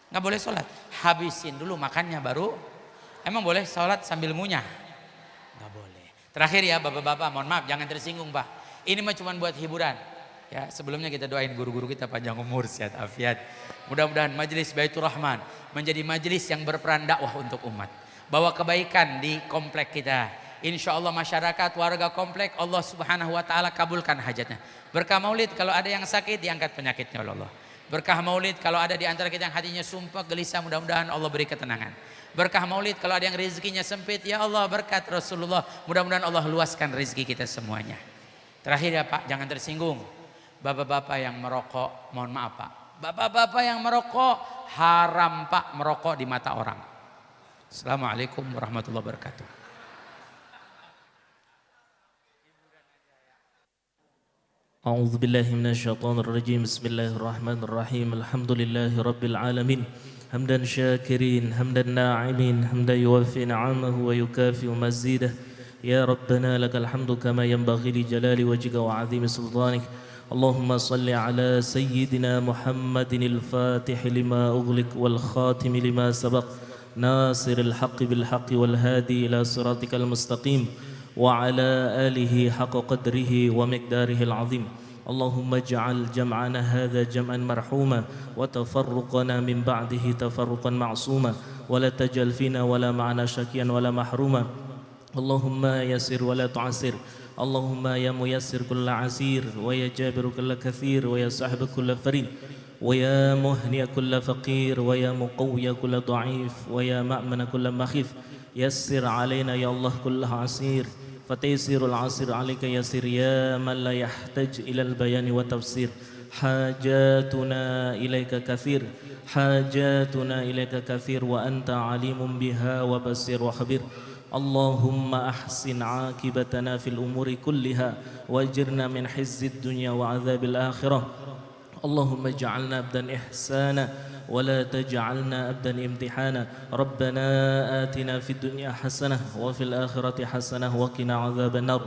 nggak boleh sholat. Habisin dulu makannya baru. Emang boleh sholat sambil ngunyah? Nggak boleh. Terakhir ya bapak-bapak, mohon maaf jangan tersinggung pak. Ini mah cuma buat hiburan. Ya sebelumnya kita doain guru-guru kita panjang umur, sehat afiat. Mudah-mudahan majelis Baitur Rahman menjadi majelis yang berperan dakwah untuk umat. Bawa kebaikan di komplek kita. Insya Allah masyarakat warga komplek Allah subhanahu wa ta'ala kabulkan hajatnya. Berkah maulid kalau ada yang sakit diangkat penyakitnya oleh Allah. Berkah maulid kalau ada di antara kita yang hatinya sumpah gelisah mudah-mudahan Allah beri ketenangan. Berkah maulid kalau ada yang rezekinya sempit ya Allah berkat Rasulullah mudah-mudahan Allah luaskan rezeki kita semuanya. Terakhir ya Pak jangan tersinggung. Bapak-bapak yang merokok mohon maaf Pak. Bapak-bapak yang merokok haram Pak merokok di mata orang. Assalamualaikum warahmatullahi wabarakatuh. أعوذ بالله من الشيطان الرجيم بسم الله الرحمن الرحيم الحمد لله رب العالمين حمدا شاكرين حمدا ناعمين حمدا يوفي نعمه ويكافئ مزيده يا ربنا لك الحمد كما ينبغي لجلال وجهك وعظيم سلطانك اللهم صل على سيدنا محمد الفاتح لما أغلق والخاتم لما سبق ناصر الحق بالحق والهادي إلى صراطك المستقيم وعلى آله حق قدره ومقداره العظيم اللهم اجعل جمعنا هذا جمعا مرحوما وتفرقنا من بعده تفرقا معصوما ولا تجعل فينا ولا معنا شكيا ولا محروما اللهم يسر ولا تعسر اللهم يا ميسر كل عسير ويا جابر كل كثير ويا صاحب كل فريد ويا مهني كل فقير ويا مقوي كل ضعيف ويا مأمن كل مخيف يسر علينا يا الله كل عسير فتيسير العسير عليك يسير يا من لا يحتاج إلى البيان والتفسير حاجاتنا إليك كثير حاجاتنا إليك كثير وأنت عليم بها وبصير وخبير اللهم أحسن عاقبتنا في الأمور كلها واجرنا من حز الدنيا وعذاب الآخرة اللهم اجعلنا أبدا إحسانا ولا تجعلنا أبدا امتحانا ربنا آتنا في الدنيا حسنة وفي الآخرة حسنة وقنا عذاب النار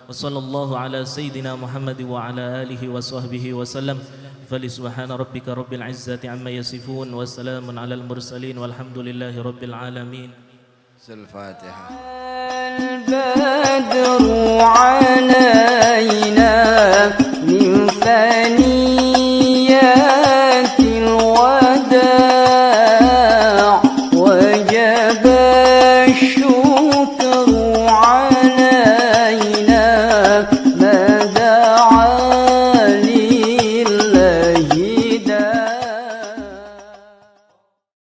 وصلى الله على سيدنا محمد وعلى آله وصحبه وسلم فلسبحان ربك رب العزة عما يصفون وسلام على المرسلين والحمد لله رب العالمين الفاتحة. البدر علينا من فاني